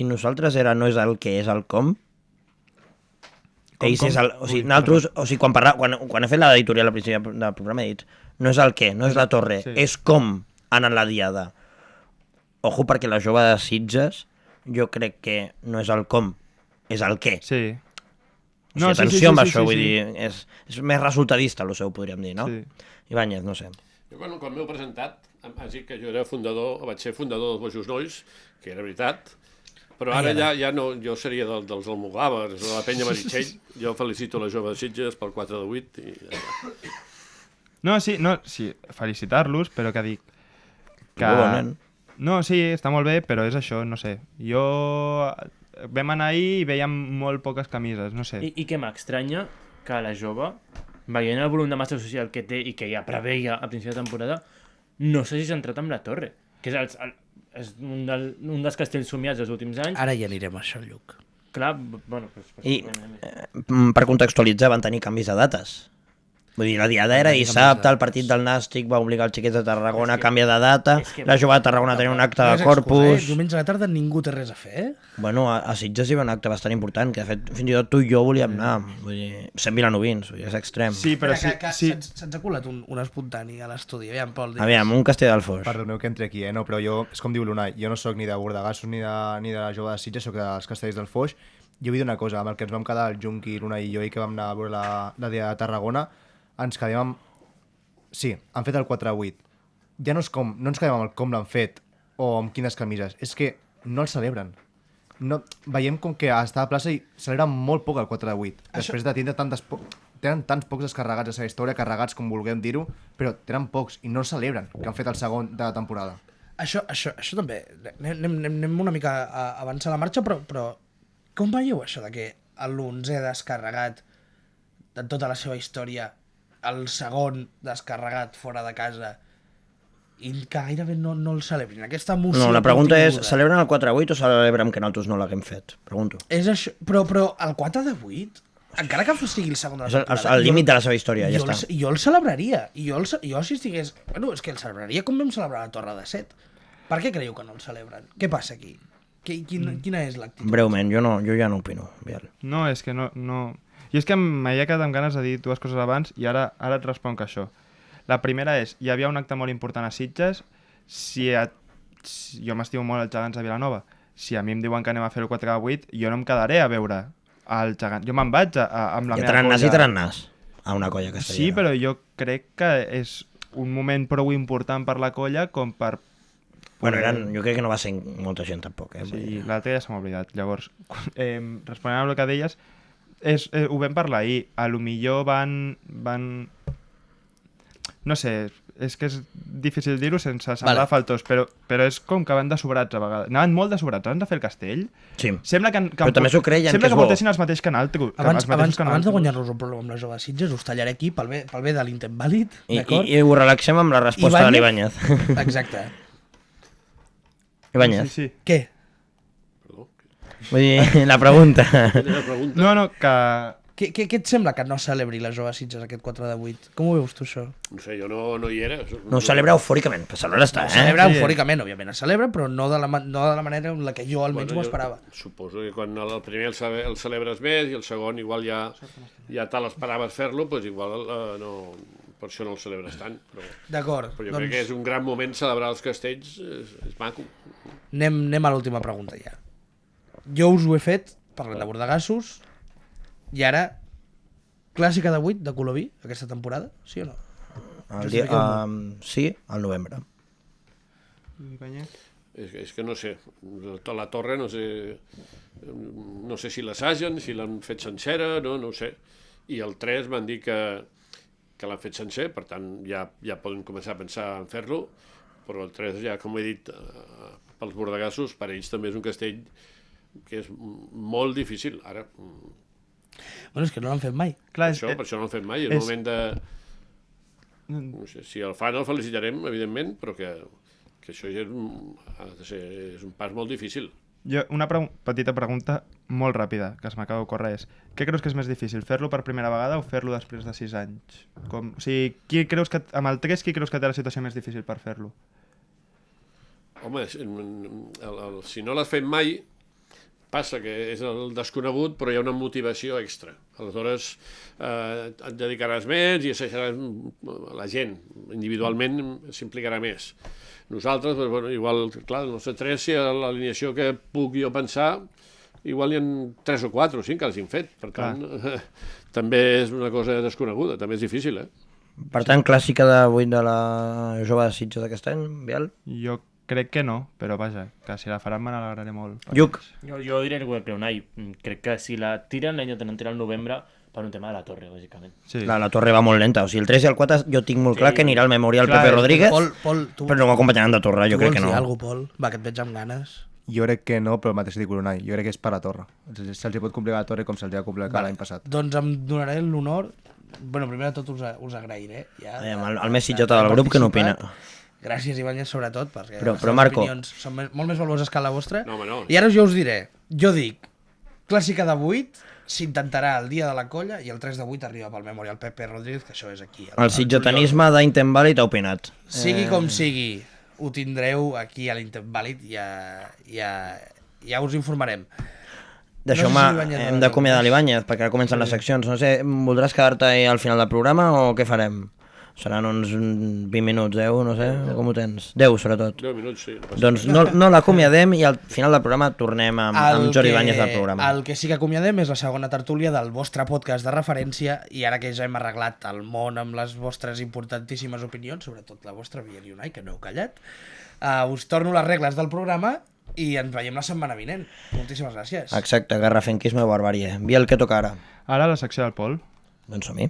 nosaltres no és el que és el com, ells és el... O sigui, nosaltres, o sigui, quan he fet l'editorial al principi del programa he dit, no és el què, no és la torre, Sí. és com anar en la diada. Ojo, perquè la jove de Sitges, jo crec que no és el com, és el què. Sí. O sigui, atenció amb això, vull dir, és més resultadista, el seu, podríem dir, no? Sí. Ibáñez, no sé. Jo quan m'heu presentat, has dit que jo era vaig ser fundador dels Bojos Nois, que era veritat, però ara ja no, jo seria dels Almogàvers, de la penya Meritxell. Jo felicito la jove de Sitges pel 4 de 8 i ja està. Sí, felicitar-los, però que dic que... Molt bon nen. No, sí, està molt bé, però és això, no sé. Jo... Vam anar ahir i veiem molt poques camises, no sé. I que m'estranya que la jove, veient el volum de massa social que té i que ja preveia a principi de temporada, no s'hagi centrat amb la torre, que és un dels castells somiats dels últims anys. Ara ja anirem a això, Lluc. Clar, bueno... I per contextualitzar van tenir canvis de dates. Vull dir, la diada era dissabte, el partit del Nàstic va obligar els xiquets de Tarragona a canviar de data, la jove de Tarragona tenia un acte No de és excusa, corpus... Diumenge a la tarda ningú té res a fer, Bueno, a Sitges hi va un acte bastant important, que de fet fins i tot tu i jo volíem anar. Vull dir, 100 vilanovins, vull dir, és extrem. Sí, però sí, sí. Se'ns ha colat un espontani a l'estudi. Aviam, Pol, digues. Aviam, un castell del Foix. Perdoneu que entri aquí, no? Però jo, és com diu l'Unai, jo no sóc ni de Bordegassos ni de la jove de Sitges, sóc dels castells del Foix. Jo vull dir una cosa, amb el que ens vam quedar el Junqui, l'Unai i jo, i que vam anar a veure la dia de Tarragona, ens quedem amb... Sí, han fet el 4-8. Ja no ens quedem amb el com l'han fet o amb quines camises, és que no el celebren. No, veiem com que està a la plaça i celebren molt poc el 4-8. Després de tindre tenen tants pocs descarregats a la seva història, carregats com vulguem dir-ho, però tenen pocs i no celebren que han fet el segon de la temporada. Això també. Anem una mica a avançar la marxa, però com veieu això de que l'11è descarregat de tota la seva història, el segon descarregat fora de casa i que gairebé no el celebrin? Aquesta emoció... No, la pregunta és, continguda. celebren el 4-8 o celebrem que nosaltres no l'haguem fet? Pregunto. És això, però el 4-8, encara que sigui el segon de la És temporada... el límit de la seva història, ja està. Jo el celebraria. Jo si estigués... Bueno, és que el celebraria com vam celebrar la Torre de Set. Per què creieu que no el celebren? Què passa aquí? Quina és l'actitud? Breument, jo ja no opino. Biel. No, és que no... I és que m'havia quedat amb ganes de dir dues coses abans i ara et responc això. La primera és, hi havia un acte molt important a Sitges, si jo m'estimo molt els gegants de Vilanova, si a mi em diuen que anem a fer el 4-8, jo no em quedaré a veure el gegant. Jo me'n vaig amb la Ja meva teran nas i colla. teran nas a una colla castellana. Sí, però jo crec que és un moment prou important per la colla com per... Bueno, jo crec que no va ser molta gent tampoc. Sí, l'altre ja se m'ha oblidat. Llavors, responent al que deies, ho vam parlar ahir. A lo millor van... No sé, és que és difícil dir-ho sense semblar faltós, però és com que van de sobrats a vegades. Anaven molt de sobrats, abans de fer el castell. Sí. Sembla que Però també s'ho creien, sembla que és que bo. portessin els mateixos canaltros. Abans de guanyar-nos un problema amb la jove de Sitges, us tallaré aquí pel bé de l'intent vàlid, d'acord? I ho relaxem amb la resposta de l'Ibáñez. Exacte. Ibáñez. Sí. Què? Vull dir, la pregunta. No, que... Què et sembla que no celebri la jove de Sitges aquest 4-8? Com ho veus tu, això? No sé, jo no hi era. No ho celebra eufòricament, però celebra està, Celebra Sí. eufòricament, òbviament, es celebra, però no de la manera en la que jo almenys m'ho esperava. Suposo que quan el primer el celebres més i el segon igual ja te l'esperaves fer-lo, doncs igual no, per això no el celebres tant. D'acord, Però jo crec que és un gran moment celebrar els castells, és maco. anem a l'última pregunta ja. Jo us ho he fet, parlant de Bordegassos, i ara, clàssica de 8 de color vi, aquesta temporada, sí o no? Sí, al novembre. És que no sé, la torre no sé si l'assagen, si l'han fet sencera, no ho sé. I el 3 m'han dit que l'han fet sencer, per tant ja poden començar a pensar en fer-lo, però el 3 ja, com he dit, pels bordegassos, per ells també és un castell que és molt difícil. Ara, Bueno, és que no l'han fet mai. Clar, per això no l'han fet mai, és el moment de... No sé, si el fan el felicitarem, evidentment, però que això ja és un pas molt difícil. Una petita pregunta molt ràpida que es m'acaba d'ocórrer és: què creus que és més difícil, fer-lo per primera vegada o fer-lo després de 6 anys? O sigui, amb el 3 qui creus que té la situació més difícil per fer-lo? Home, si no l'has fet mai, passa que és el desconegut, però hi ha una motivació extra. Aleshores, et dedicaràs més i assajaràs la gent. Individualment s'implicarà més. Nosaltres, bueno, igual, clar, el nostre 3, si a l'alineació que puc jo pensar, igual hi ha 3 o 4 o 5 que l'hagin fet. Per tant, també és una cosa desconeguda, també és difícil, Per tant, clàssica de 8 de la jove de Sitges d'aquest any, Biel? Jo crec que no, però vaja, que si la faran me n'alegraré molt. Lluc? Jo diré el que Unai. Crec que si la tiren, l'any tenen tirar al novembre per un tema de la torre, bàsicament. Sí. La torre va molt lenta, o sigui, el 3 i el 4 jo tinc molt clar que anirà al Memorial Clar, Pepe Rodríguez, Pol, tu però no m'acompanyaran de torre, jo crec que no. vols dir alguna cosa, Pol? Va, que et veig amb ganes. Jo crec que no, però el mateix dic l'Unai. Jo crec que és per la torre. Se'ls hi pot complicar la torre com se'ls hi ha complicat l'any passat. Doncs em donaré l'honor... Bueno, primer de tot us agrairé. Ja, El més sitjota del grup que n'opina. Gràcies, Ibáñez, sobretot, perquè Però, les teves Marco, opinions són molt més valuoses que la vostra. No, home, no. I ara jo us diré, jo dic, clàssica de 8, s'intentarà el dia de la colla i el 3 de 8 arriba pel Memorial Pepe Rodríguez, que això és aquí. El sitgetanisme d'Intenvàlid ha opinat. Sigui com sigui, ho tindreu aquí a l'Intenvàlid i ja us informarem. D'això No sé si Ibáñez hem d'acomiadar l'Ibáñez, perquè ara comencen les seccions. No sé, voldràs quedar-te al final del programa o què farem? Seran uns 20 minuts, 10, no sé, com ho tens? 10, sobretot. 10 minuts, sí. Doncs no l'acomiadem i al final del programa tornem amb Jordi Ibáñez del programa. El que sí que acomiadem és la segona tertúlia del vostre podcast de referència, i ara que ja hem arreglat el món amb les vostres importantíssimes opinions, sobretot la vostra, Biel i Unai, que no heu callat, us torno les regles del programa i ens veiem la setmana vinent. Moltíssimes gràcies. Exacte, garrafenquisme o barbàrie. Biel, què toca ara? Ara la secció del Pol. Doncs som-hi.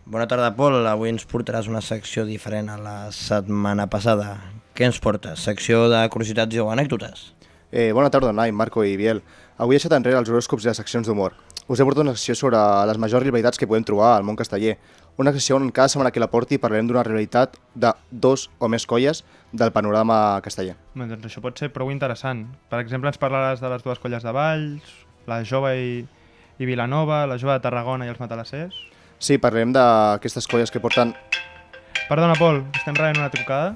Bona tarda, Pol. Avui ens portaràs una secció diferent a la setmana passada. Què ens portes? Secció de curiositats o anècdotes? Bona tarda, Nai, Marco i Biel. Avui he deixat enrere els horòscops i les seccions d'humor. Us he portat una secció sobre les majors rivalitats que podem trobar al món casteller. Una secció on cada setmana que la porti parlarem d'una rivalitat de 2 o més colles del panorama casteller. Bé, doncs això pot ser prou interessant. Per exemple, ens parlaràs de les dues colles de Valls, la Jove i Vilanova, la Jove de Tarragona i els Matalassers. Sí, parlarem d'aquestes colles que porten... Perdona, Pol, estem rebent una trucada.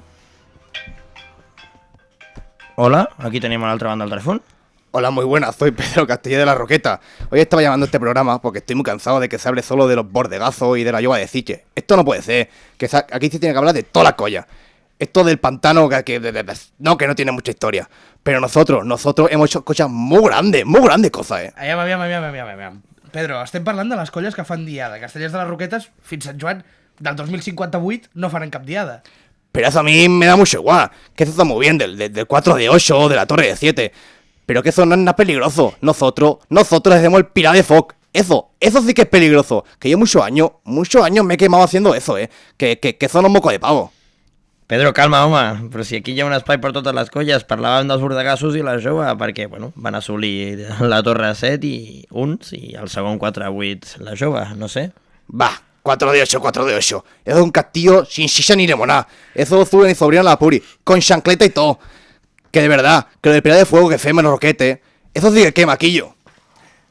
Hola, aquí tenim a l'altra banda del telèfon. Hola, muy buenas, soy Pedro Castilla de la Roqueta. Hoy estaba llamando a este programa porque estoy muy cansado de que se hable solo de los bordegazos y de la Lloba de Siche. Esto no puede ser, aquí se tiene que hablar de todas las collas. Esto del pantano que no tiene mucha historia. Pero nosotros hemos hecho cosas muy grandes cosas, Aviam. Pedro, estem parlant de les colles que fan diada. Castellers de les Roquetes, fins Sant Joan, del 2058, no faran cap diada. Pero eso a mí me da mucho igual, que eso está muy bien, del 4 de 8 o de la Torre de 7. Pero que eso no es nada peligroso. Nosotros hacemos el Pilar de Foc. Eso sí que es peligroso. Que yo muchos años me he quemado haciendo eso, que eso no es moco de pavo. Pedro, calma, home, però si aquí hi ha un espai per totes les colles. Parlàvem dels bordegassos i la Jove, perquè, bueno, van assolir la Torre 7 i uns, i el segon 4-8 la Jove, no sé. Va, 4 de 8. Eso es un castillo sin silla ni limonada. Eso sube mi sobrina la Puri, con chancleta y todo. Que de verdad, que lo del Pilar de Fuego que fem en el Roquete, eso sí que quema, quillo.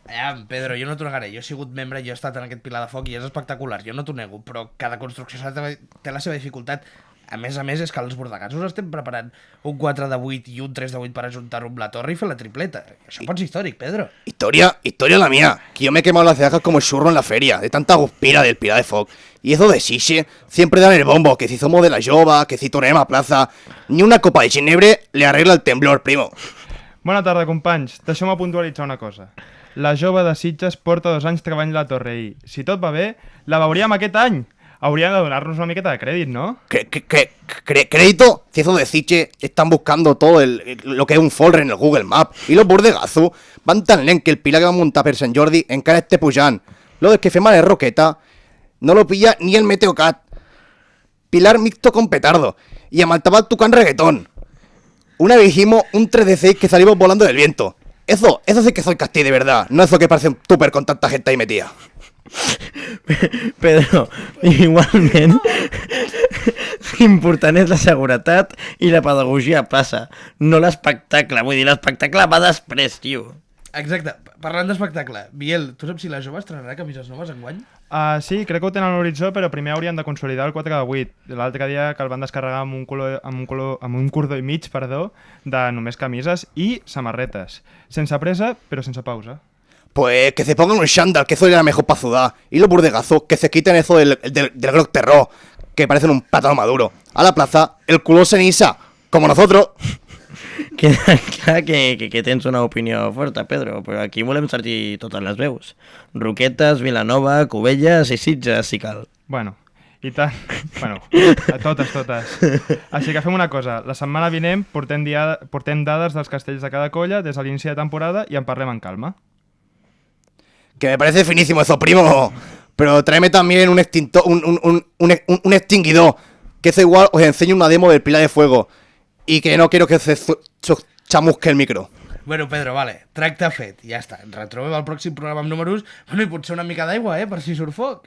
Aviam, Pedro, jo no t'ho negaré. Jo he sigut membre, jo he estat en aquest Pilar de Foc i és espectacular, jo no t'ho nego, però cada construcció té la seva dificultat. A més, és que els bordegassos estem preparant un 4 de 8 i un 3 de 8 per ajuntar-ho amb la torre i fer la tripleta. Això pot ser històric, Pedro. Historia la mía, que yo me he quemado las cejas como churro en la feria, de tanta guspira del Pilar de Foc. Y eso de Siche, siempre dan el bombo, que si somos de la Jova, que si tornem a plaza. Ni una copa de ginebre le arregla el temblor, primo. Bona tarda, companys. Deixeu-me puntualitzar una cosa. La Jove de Sitges porta 2 anys treballant la torre i, si tot va bé, la veuríem aquest any. Haurían de donar-nos una miqueta de crèdit, ¿no? ¿Crédito? Si eso de Siche están buscando todo lo que es un folder en el Google Maps. Y los bordegazos van tan lent que el Pilar que va a montar per Sant Jordi encara esté pujant. Lo del que fem a la Roqueta no lo pilla ni el Meteocat. Pilar mixto con petardo. Y a Maltabal tucan reggaetón. Una vez dijimos un 3 de 6 que salimos volando del viento. Eso sí que soy Castilla de verdad. No eso que parece un tupper con tanta gente ahí metida. Pedro, igualment, l'important és la seguretat i la pedagogia passa, no l'espectacle. Vull dir, l'espectacle va després, tio. Exacte. Parlant d'espectacle, Biel, tu saps si la Jove estrenarà camises noves enguany? Sí, crec que ho tenen a l'horitzó, però primer haurien de consolidar el 4 de 8. L'altre dia que el van descarregar amb un cordó i mig, de només camises i samarretes. Sense pressa, però sense pausa. Pues que se pongan un chándal, que eso era mejor para sudar. Y los burdegazos, que se quiten eso del Groc Terror, que parecen un plátano maduro. A la plaza, el culo ceniza, como nosotros. Queda clar que tens una opinió forta, Pedro, però aquí volem sentir totes les veus. Roquetes, Vilanova, Cubelles i Sitges, si cal. Bueno, i tant. Bueno, totes. Així que fem una cosa. La setmana vinent portem dades dels castells de cada colla des de l'inici de temporada i en parlem en calma. Que me parece finísimo eso, primo. Pero tráeme también un extinguidor. Que eso igual os enseño una demo del Pilar de Fuego. Y que no quiero que se Xamusque el micro. Bueno, Pedro, vale, tracte fet, ja està. Ens retrobem al pròxim programa amb números. Bueno, i potser una mica d'aigua, per si surt foc.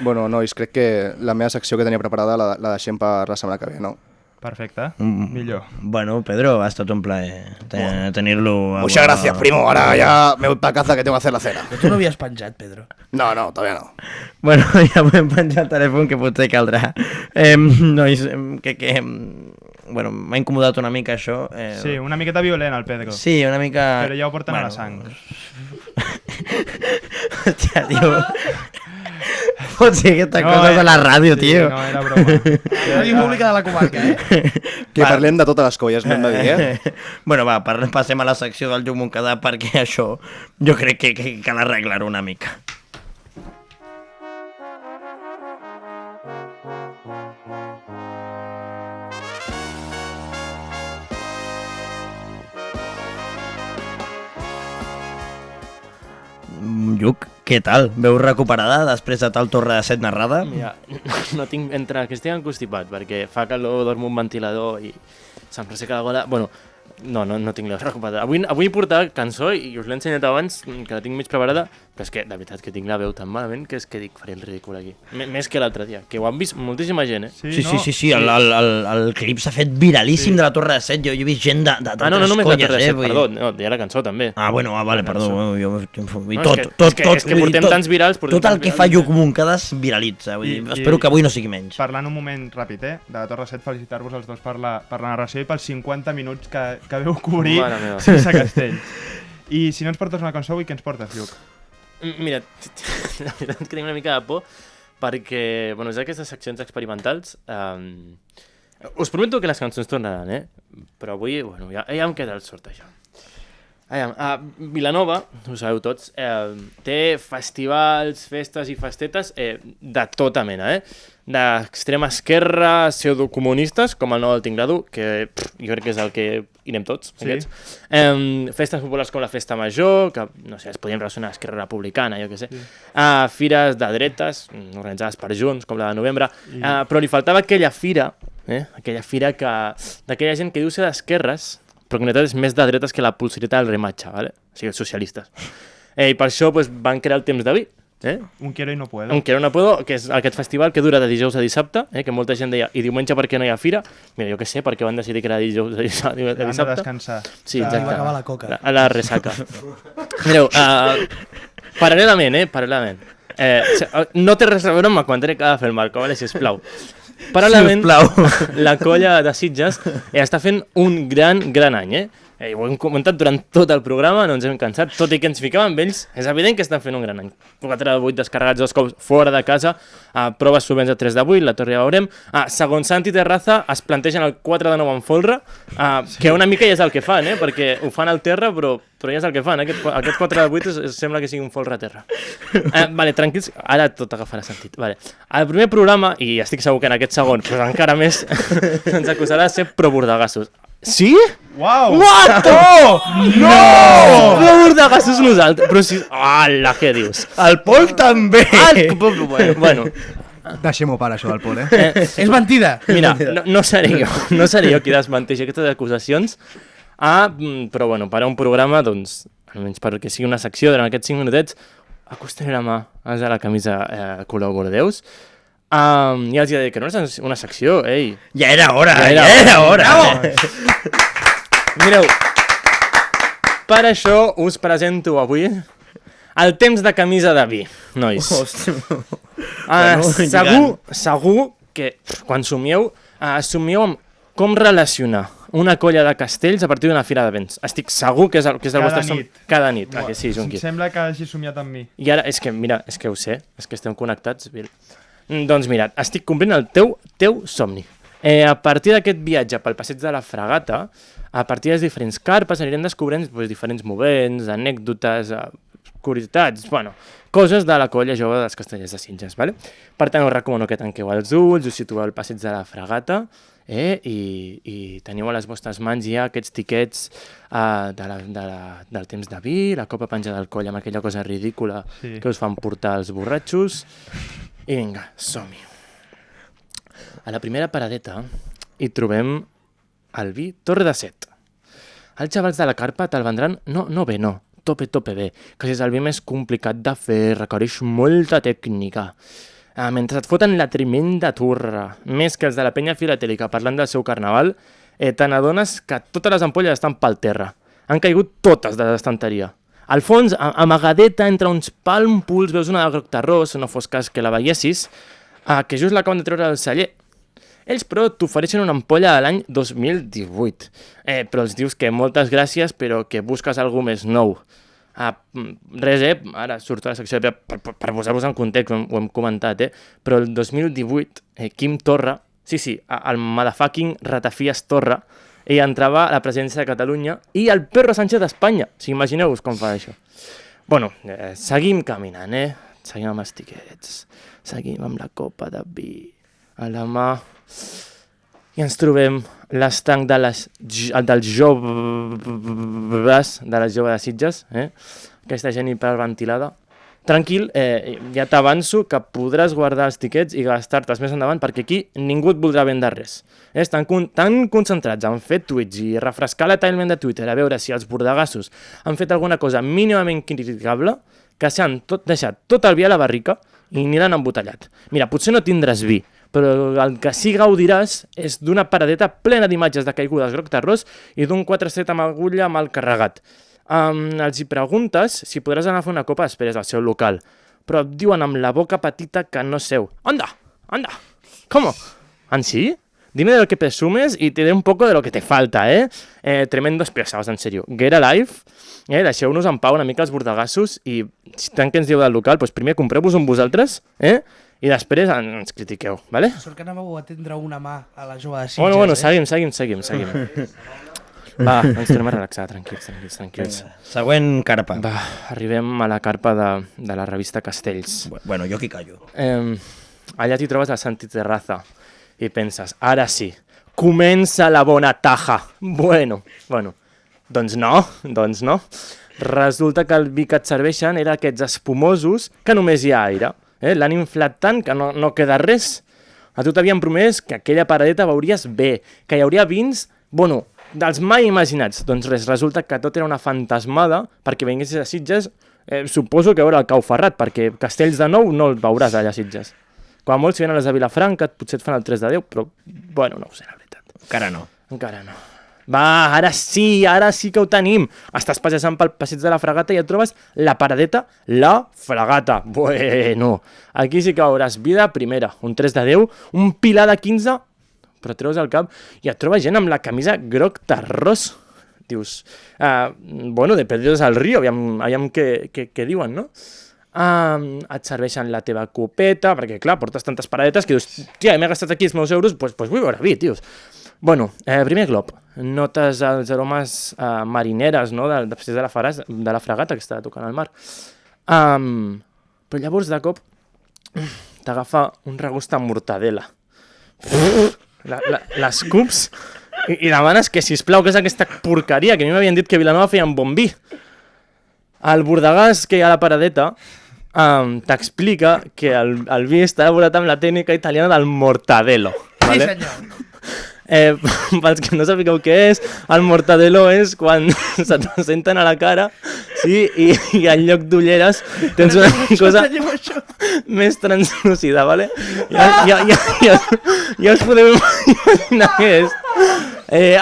Bueno, nois, crec que la meva secció que tenia preparada la deixem per la setmana que ve, no? Perfecte, millor. Bueno, Pedro, ha estat un plaer tenir-lo. Muchas gracias, primo. Ahora ya me voy para casa que tengo que hacer la cena. Però tu no havies penjat, Pedro. No, todavía no. Bueno, ja podem penjar el telèfon, que potser caldrà. Nois, bueno, m'ha incomodat una mica això. Sí, una miqueta violent el Pedro. Sí, una mica... Però ja ho porten a la sang. Hòstia, tio... Pot ser aquesta cosa de la ràdio, sí, tio. No, era broma. Ràdio pública de la comarca, Que parlem de totes les colles, m'hem de dir, Bueno, va, passem a la secció del Lluc Montcada, perquè això jo crec que cal arreglar-ho una mica. Lluc, què tal? Veus recuperada després de tal torre de set narrada? Mira, no tinc... Entre que estic encostipat, perquè fa calor, dormo un ventilador i se'm resseca la gola... Bueno, no tinc la recuperada. Avui portava cançó i us l'he ensenyat abans, que la tinc mig preparada, però és que, de veritat, que tinc la veu tan malament que és que dic, faré el ridícul aquí. Més que l'altre dia, que ho han vist moltíssima gent, Sí, el clip s'ha fet viralíssim de la Torre de Set, jo he vist gent d'altres colles, no només la Torre de Set, perdó, hi ha la cançó també. Vale, perdó, i és que portem tants virals... Tot el que fa Lluc Montcada es viralitza, espero que avui no sigui menys. Parlant un moment ràpid, de la Torre de Set, felicitar-vos els dos per la narració i pels 50 minuts que veu cobrir sense castells. I si no ens portes una cançó, avui què ens portes, Lluc? Mira, la veritat és que tinc una mica de por perquè, bueno, és d'aquestes seccions experimentals. Us prometo que les cançons tornaran, però avui, bueno, ja em queda el sort, això. Vilanova, ho sabeu tots, té festivals, festes i festetes de tota mena, d'extrema esquerra, pseudocomunistes, com el nou del Tingladu, que jo crec que és el que irem tots, aquests. Festes populars com la Festa Major, que, no sé, es podien relacionar a Esquerra Republicana, jo què sé. Fires de dretes, organitzades per Junts, com la de novembre, però li faltava aquella fira d'aquella gent que diu ser d'esquerres, però que en realitat és més de dretes que la pulsireta del rematxa, ¿vale? O sigui, socialistes. I per això van crear el Temps de Vi. Un quiero y no puedo. Un quiero y no puedo, que és aquest festival que dura de dijous a dissabte, que molta gent deia, i diumenge per què no hi ha fira? Mira, jo què sé, perquè van decidir que era dijous a dissabte. Han de descansar. Sí, exacte. Va acabar la coca. La ressaca. Mireu, paral·lelament. No té res a veure amb el comentari que ha de fer el Marco, vale, sisplau. Paral·lelament, la colla de Sitges està fent un gran any, ho hem comentat durant tot el programa, no ens hem cansat, tot i que ens ficàvem amb ells, és evident que estan fent un gran any. 4 de 8 descarregats 2 cops fora de casa, proves solvents de 3 de 8, la torre ja veurem. Segons Santi Terraza, es plantegen el 4 de 9 en folre, que una mica ja és el que fan, perquè ho fan al terra, però ja és el que fan, aquest 4 de 8 sembla que sigui un folre a terra. Vale, tranquils, ara tot agafarà sentit. Vale. Al primer programa, i estic segur que en aquest segon, però encara més, ens acusarà de ser pro-bordegassos. Sí? Uau! What? Oh! No! Pro-bordegassos nosaltres. Però si... Hola, què dius? El Pol també! Bueno. Deixem-ho per això del Pol, És mentida! Mira, no seré jo qui desmenteixi aquestes acusacions, però bueno, per a un programa, doncs, almenys perquè sigui una secció durant aquests 5 minutets, acostaré la mà als de la camisa color bordeus. Ja els he dit que no és una secció, ei. Ja era hora! Mireu, per això us presento avui el temps de camisa de vi, nois. Segur que quan somieu amb com relacionar una colla de castells a partir d'una fira de vents. Estic segur que és el vostre som cada nit. Que sí, Junqui? Sembla que hagi somiat amb mi. I ara, és que ho sé, és que estem connectats. Doncs mira, estic complint el teu somni. A partir d'aquest viatge pel passeig de la Fragata, a partir de les diferents carpes anirem descobrint diferents movents, anècdotes, curiositats, coses de la colla jove dels Castellers de Sitges. Per tant, us recomano que tanqueu els ulls, us situeu al passeig de la Fragata i teniu a les vostres mans ja aquests tiquets del temps de vi, la copa penjada al coll amb aquella cosa ridícula que us fan portar els borratxos. I vinga, som-hi. A la primera paradeta hi trobem el vi Torre de Set. Els xavals de la carpa te'l vendran, no bé, no, tope bé, que si és el vi més complicat de fer, requereix molta tècnica. Mentre et foten la tremenda turra, més que els de la penya filatèlica parlant del seu carnaval, te n'adones que totes les ampolles estan pel terra. Han caigut totes de l'estanteria. Al fons, amagadeta entre uns pàlmpols, veus una de groc terrós, no fos cas que la veiessis, que just l'acaben de treure del celler. Ells, però, t'ofereixen una ampolla a l'any 2018. Però els dius que moltes gràcies, però que busques alguna més nou. Res, ara surto a la secció per posar-vos en context, ho hem comentat, però el 2018, Quim Torra, sí, el motherfucking Ratafias Torra, ell entrava a la presidència de Catalunya i el Pedro Sánchez d'Espanya. Si imagineu-vos com fa això. Bueno, seguim caminant, Seguim amb els tiquets. Seguim amb la copa de vi a la mà. I ens trobem l'estanc dels joves de Sitges, aquesta gent hiperventilada. Tranquil, ja t'avanço que podràs guardar els tiquets i gastar-te'ls més endavant perquè aquí ningú et voldrà vendre res. Estan tan concentrats en fer tuits i refrescar la timeline de Twitter a veure si els bordegassos han fet alguna cosa mínimament criticable que s'han deixat tot el vi a la barrica i ni l'han embotellat. Mira, potser no tindràs vi, però el que sí gaudiràs és d'una paradeta plena d'imatges de caigudes groc terrós i d'un 4-7 amb agulla mal carregat. Els hi preguntes si podràs anar a fer una copa després al seu local, però et diuen amb la boca petita que no seu. Anda, ¿cómo? ¿Ah, sí? Dime de lo que presumes y te diré un poco de lo que te falta, tremendos pesados, en serio. Get alive, deixeu-nos en pau una mica els bordegassos i si tant que ens dieu del local, doncs primer compreu-vos un vosaltres, i després ens critiqueu, vale? Sort que anàveu a atendre una mà a la jove de Sitges, Bueno, seguim. Va, ens tornem a relaxar, tranquils. Següent carpa. Va, arribem a la carpa de la revista Castells. Bueno, jo aquí callo. Allà t'hi trobes el Santi Terraza i penses, ara sí, comença la bona taja. Bueno, doncs no. Resulta que el vi que et serveixen era aquests espumosos que només hi ha aire. L'han inflat tant que no queda res. A tu t'havien promès que aquella paradeta veuries bé, que hi hauria vins, dels mai imaginats. Doncs res, resulta que tot era una fantasmada perquè vinguessis a Sitges, suposo que veure el Cau Ferrat, perquè Castells de nou no el veuràs allà a Sitges. Quan molts si venen a les de Vilafranca, potser et fan el 3 de 10, però, no ho sé, la veritat. Encara no. Va, ara sí que ho tenim. Estàs passejant pel passeig de la Fragata i et trobes la paradeta La Fragata. Bueno, aquí sí que veuràs vida primera, un 3 de 10, un pilar de 15, però treus el cap i et trobes gent amb la camisa groc terrós. Dius, de Perdidos al Río, aviam què diuen, no? Et serveixen la teva copeta, perquè clar, portes tantes paradetes que dius, tia, m'he gastat aquí els meus euros, doncs vull veure vi, tios. Primer glob, notes els aromes marineres, no?, després de la Fragata que està tocant al mar. Però llavors, de cop, t'agafa un regust amb mortadela. L'escups i demanes que, sisplau, que és aquesta porqueria, que a mi m'havien dit que a Vilanova feien bon vi. El bordegàs que hi ha a la paradeta t'explica que el vi està elaborat amb la tècnica italiana del mortadelo. Sí, senyor. Pels que no sapigueu què és, el mortadelo és quan se te senten a la cara, sí, i en lloc d'ulleres tens una cosa més translúcida, ¿vale? Ja us podeu imaginar què és.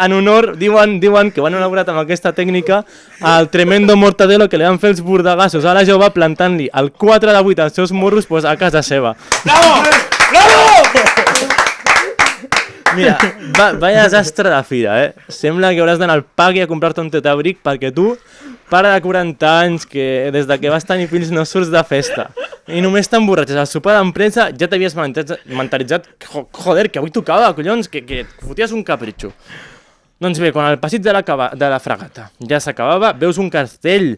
En honor, diuen que ho han elaborat amb aquesta tècnica el tremendo mortadelo que li van fer els bordegassos a la jove plantant-li el 4 de 8 als seus morros a casa seva. Mira, vaya desastre de fira, Sembla que hauràs d'anar al Pagui a comprar-te un tetabric perquè tu, pare de 40 anys, que des de que vas tenir fills no surts de festa i només t'emborratxes al sopar d'empresa, ja t'havies mentalitzat, joder, que avui tocava, collons, que foties un capritxo. Doncs bé, quan el passeig de la Fragata ja s'acabava, veus un cartell.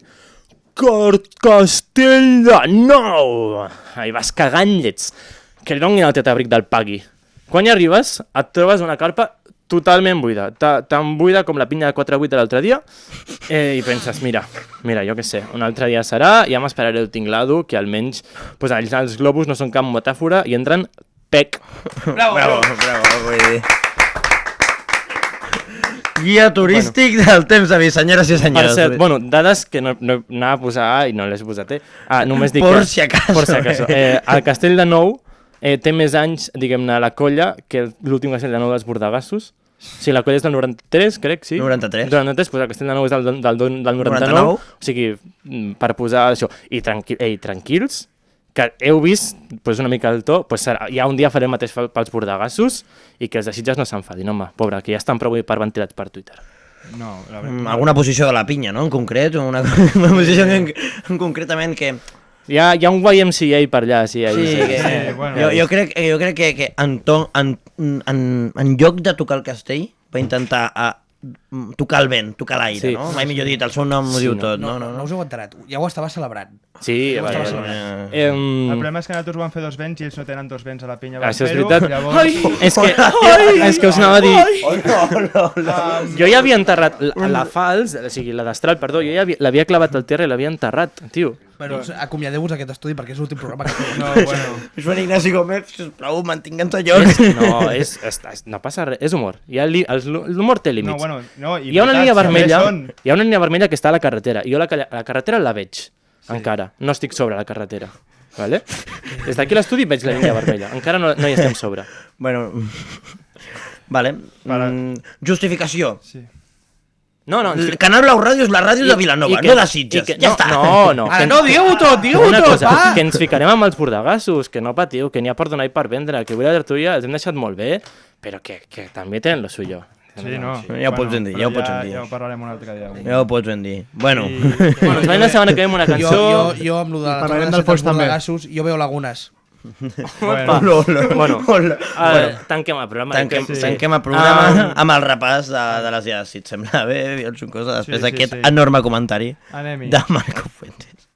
Castell de nou! I vas cagant llets. Que li donin el tetabric del Pagui. Quan hi arribes, et trobes una carpa totalment buida, tan buida com la pinya de 4-8 de l'altre dia, i penses, mira, jo què sé, un altre dia serà, ja m'esperaré el tinglado, que almenys els globus no són cap metàfora i entren pec. Bravo, vull dir. Guia turístic del temps de vi, senyores i Per senyors. cert, bueno, dades que no anava a posar i no les he posat. Només dic Por que, si acaso. Por si acaso. El castell de Nou té més anys, diguem-ne, la colla que l'últim castell de Nou dels Bordegassos. Sí, la colla és del 93, crec, sí? 93. 93, doncs el castell de Nou és del 99. 99. O sigui, per posar això. I tranquils, que heu vist doncs una mica el to, doncs ja un dia farem mateix pels Bordegassos i que els de Sitges no s'enfadin, home, pobre, que ja estan prou hiperventilats per Twitter. No, la veritat. Alguna posició de la pinya, no?, en concret, una posició en concretament que... Hi ha un YMCA per allà, sí. bueno. Jo crec que en lloc de tocar el castell va intentar tocar el vent, tocar l'aire, Sí. no? Mai millor dit, el seu nom ho diu no. tot, No no? us heu enterat, ja ho estava celebrant. Sí, Estava vale. celebrant. El problema és que nosaltres van fer 2 vents i ells no tenen 2 vents a la pinya. Això és Van fer-ho, veritat. Llavors... És que us anava a dir... No. Jo ja havia enterrat la falç, o sigui, la destral, perdó, jo ja l'havia clavat al terra i l'havia enterrat, tio. Bueno, acomiadeu-vos aquest estudi perquè és l'últim programa que fem. No, bueno. Joan Ignasi Gómez, sisplau, mantingue'ns a lloc. No passa res, és humor. L'humor té límits. No, bueno, no, i Hi ha una línia veritat, vermella, també són- hi ha una línia vermella que està a la carretera, i jo la carretera la veig, encara, no estic sobre la carretera. Vale? Des d'aquí a l'estudi veig la línia vermella, encara no hi estem sobre. Bueno, vale. Justificació. Sí. No, El Canal Blau Ràdio és la ràdio de Vilanova, no de Sitges. Ja està. No. Ara, no, digueu-ho tot, Una cosa, va! que ens ficarem amb els bordegassos, que no patiu, que n'hi ha per donar i per vendre, que avui la tertúlia els hem deixat molt bé, però que també tenen lo suyo. Sí, no. Ja ho pots ben dir, però ja ho pots ben dir. Ja ho parlarem un altre dia. Ja ho pots ben dir. Bueno, Bueno, ens veiem la setmana que ve amb una cançó. Jo amb lo de la Parlarem torre de del Foix Set també. Bordegassos, jo veu lagunes. Bueno, Bueno, Bueno, tanquem el programa. tanquem el programa amb el repàs de les diades, si et sembla bé, Biel Juncosa, després Sí, sí, d'aquest sí. enorme comentari anem-hi. de Marco Fuentes.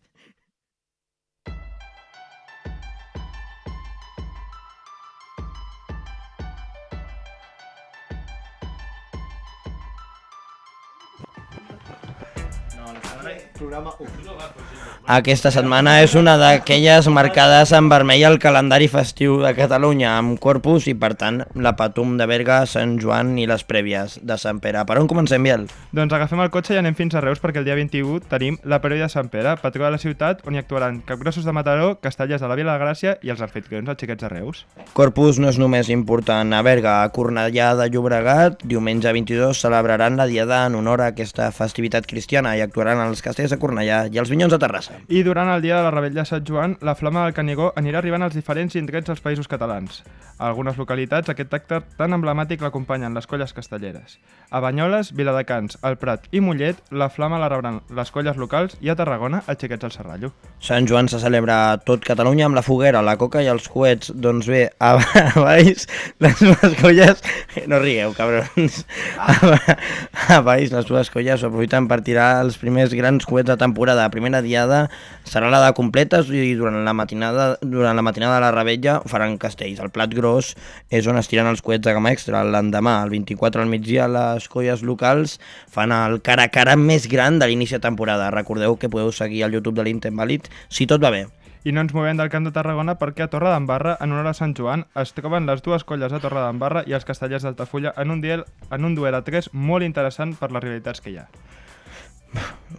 Aquesta setmana és una d'aquelles marcades en vermell al calendari festiu de Catalunya, amb Corpus i, per tant, la Patum de Berga, Sant Joan i les prèvies de Sant Pere. Per on comencem, Biel? Doncs agafem el cotxe i anem fins a Reus perquè el dia 21 tenim la Parella de Sant Pere, patró de la ciutat, on hi actuaran capgrossos de Mataró, castellers de la Vila de Gràcia i els anfitrions, els xiquets de Reus. Corpus no és només important a Berga, a Cornellà de Llobregat, diumenge 22 celebraran la Diada en honor a aquesta festivitat cristiana i actuaran als castells de Cornellà i als Minyons de Terrassa. I durant el dia de la Rebella de Sant Joan, la Flama del Canigó anirà arribant als diferents indrets dels països catalans. A algunes localitats, aquest acte tan emblemàtic l'acompanyen les colles castelleres. A Banyoles, Viladecans, el Prat i Mollet, la Flama la rebran les colles locals i a Tarragona, els xiquets del Serrallo. Sant Joan se celebra a tot Catalunya amb la foguera, la coca i els coets. Doncs bé, a Baix, les dues colles... No rigueu, cabrons. A Baix, les dues colles ho aprofiten per tirar els primers grans coets de temporada. La primera diada serà la de completes i durant la matinada de la Rebella faran castells. El plat gros és on es tiren els coets de gamma extra. L'endemà, el 24 al migdia, les colles locals fan el cara a cara més gran de l'inici de temporada. Recordeu que podeu seguir al YouTube de l'Intenvalid si tot va bé. I no ens movem del Camp de Tarragona perquè a Torredembarra, en honor a Sant Joan, es troben les dues colles de Torredembarra i els castellers d'Altafulla en un duel a 3 molt interessant per les rivalitats que hi ha.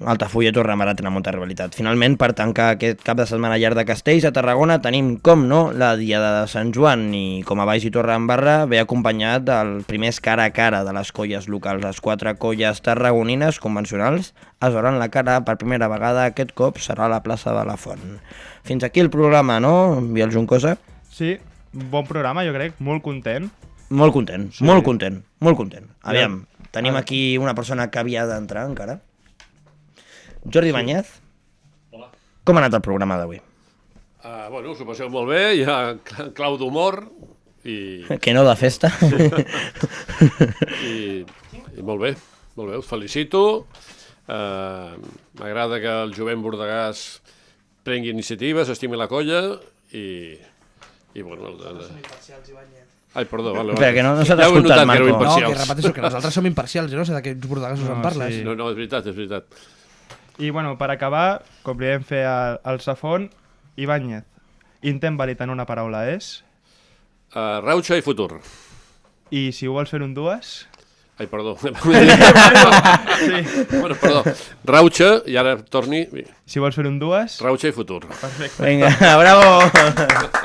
Altafulla i Torredembarra tenen molta rivalitat. Finalment, per tancar aquest cap de setmana llarg de castells, a Tarragona tenim, com no, la Diada de Sant Joan i com a Baix i Torredembarra ve acompanyat del primers cara a cara de les colles locals. Les 4 colles tarragonines convencionals es veuran la cara per primera vegada. Aquest cop serà a la plaça de la Font. Fins aquí el programa, no, Biel Juncosa? Sí, bon programa, jo crec, molt content. Molt content, Sí. molt content, molt content. Aviam, tenim aquí una persona que havia d'entrar encara. Jordi Banyez. Hola. Com ha anat el programa d'avui? Bueno, us ho passeu molt bé, hi ha clau d'humor i Que no de festa? molt bé, us felicito. M'agrada que el jovent bordegàs prengui iniciatives, estimi la colla i bueno... Ai, perdó, vale. Espera, que no s'ha Ja ho he escoltat, notat, que éreu Marco. No, que imparcials. repeteixo que nosaltres som imparcials, jo no sé de quins bordegassos No, en parles. sí. No, és veritat. I bueno, per acabar, com li vam fer al Safon, Ibáñez, Intemvalid en una paraula és... Rauxa i futur. I si ho vols fer un dues... Ai, perdó. Sí. Bueno, perdó. Rauxa, i ara torni. Si vols fer un dues... Rauxa i futur. Perfecte. Vinga, bravo!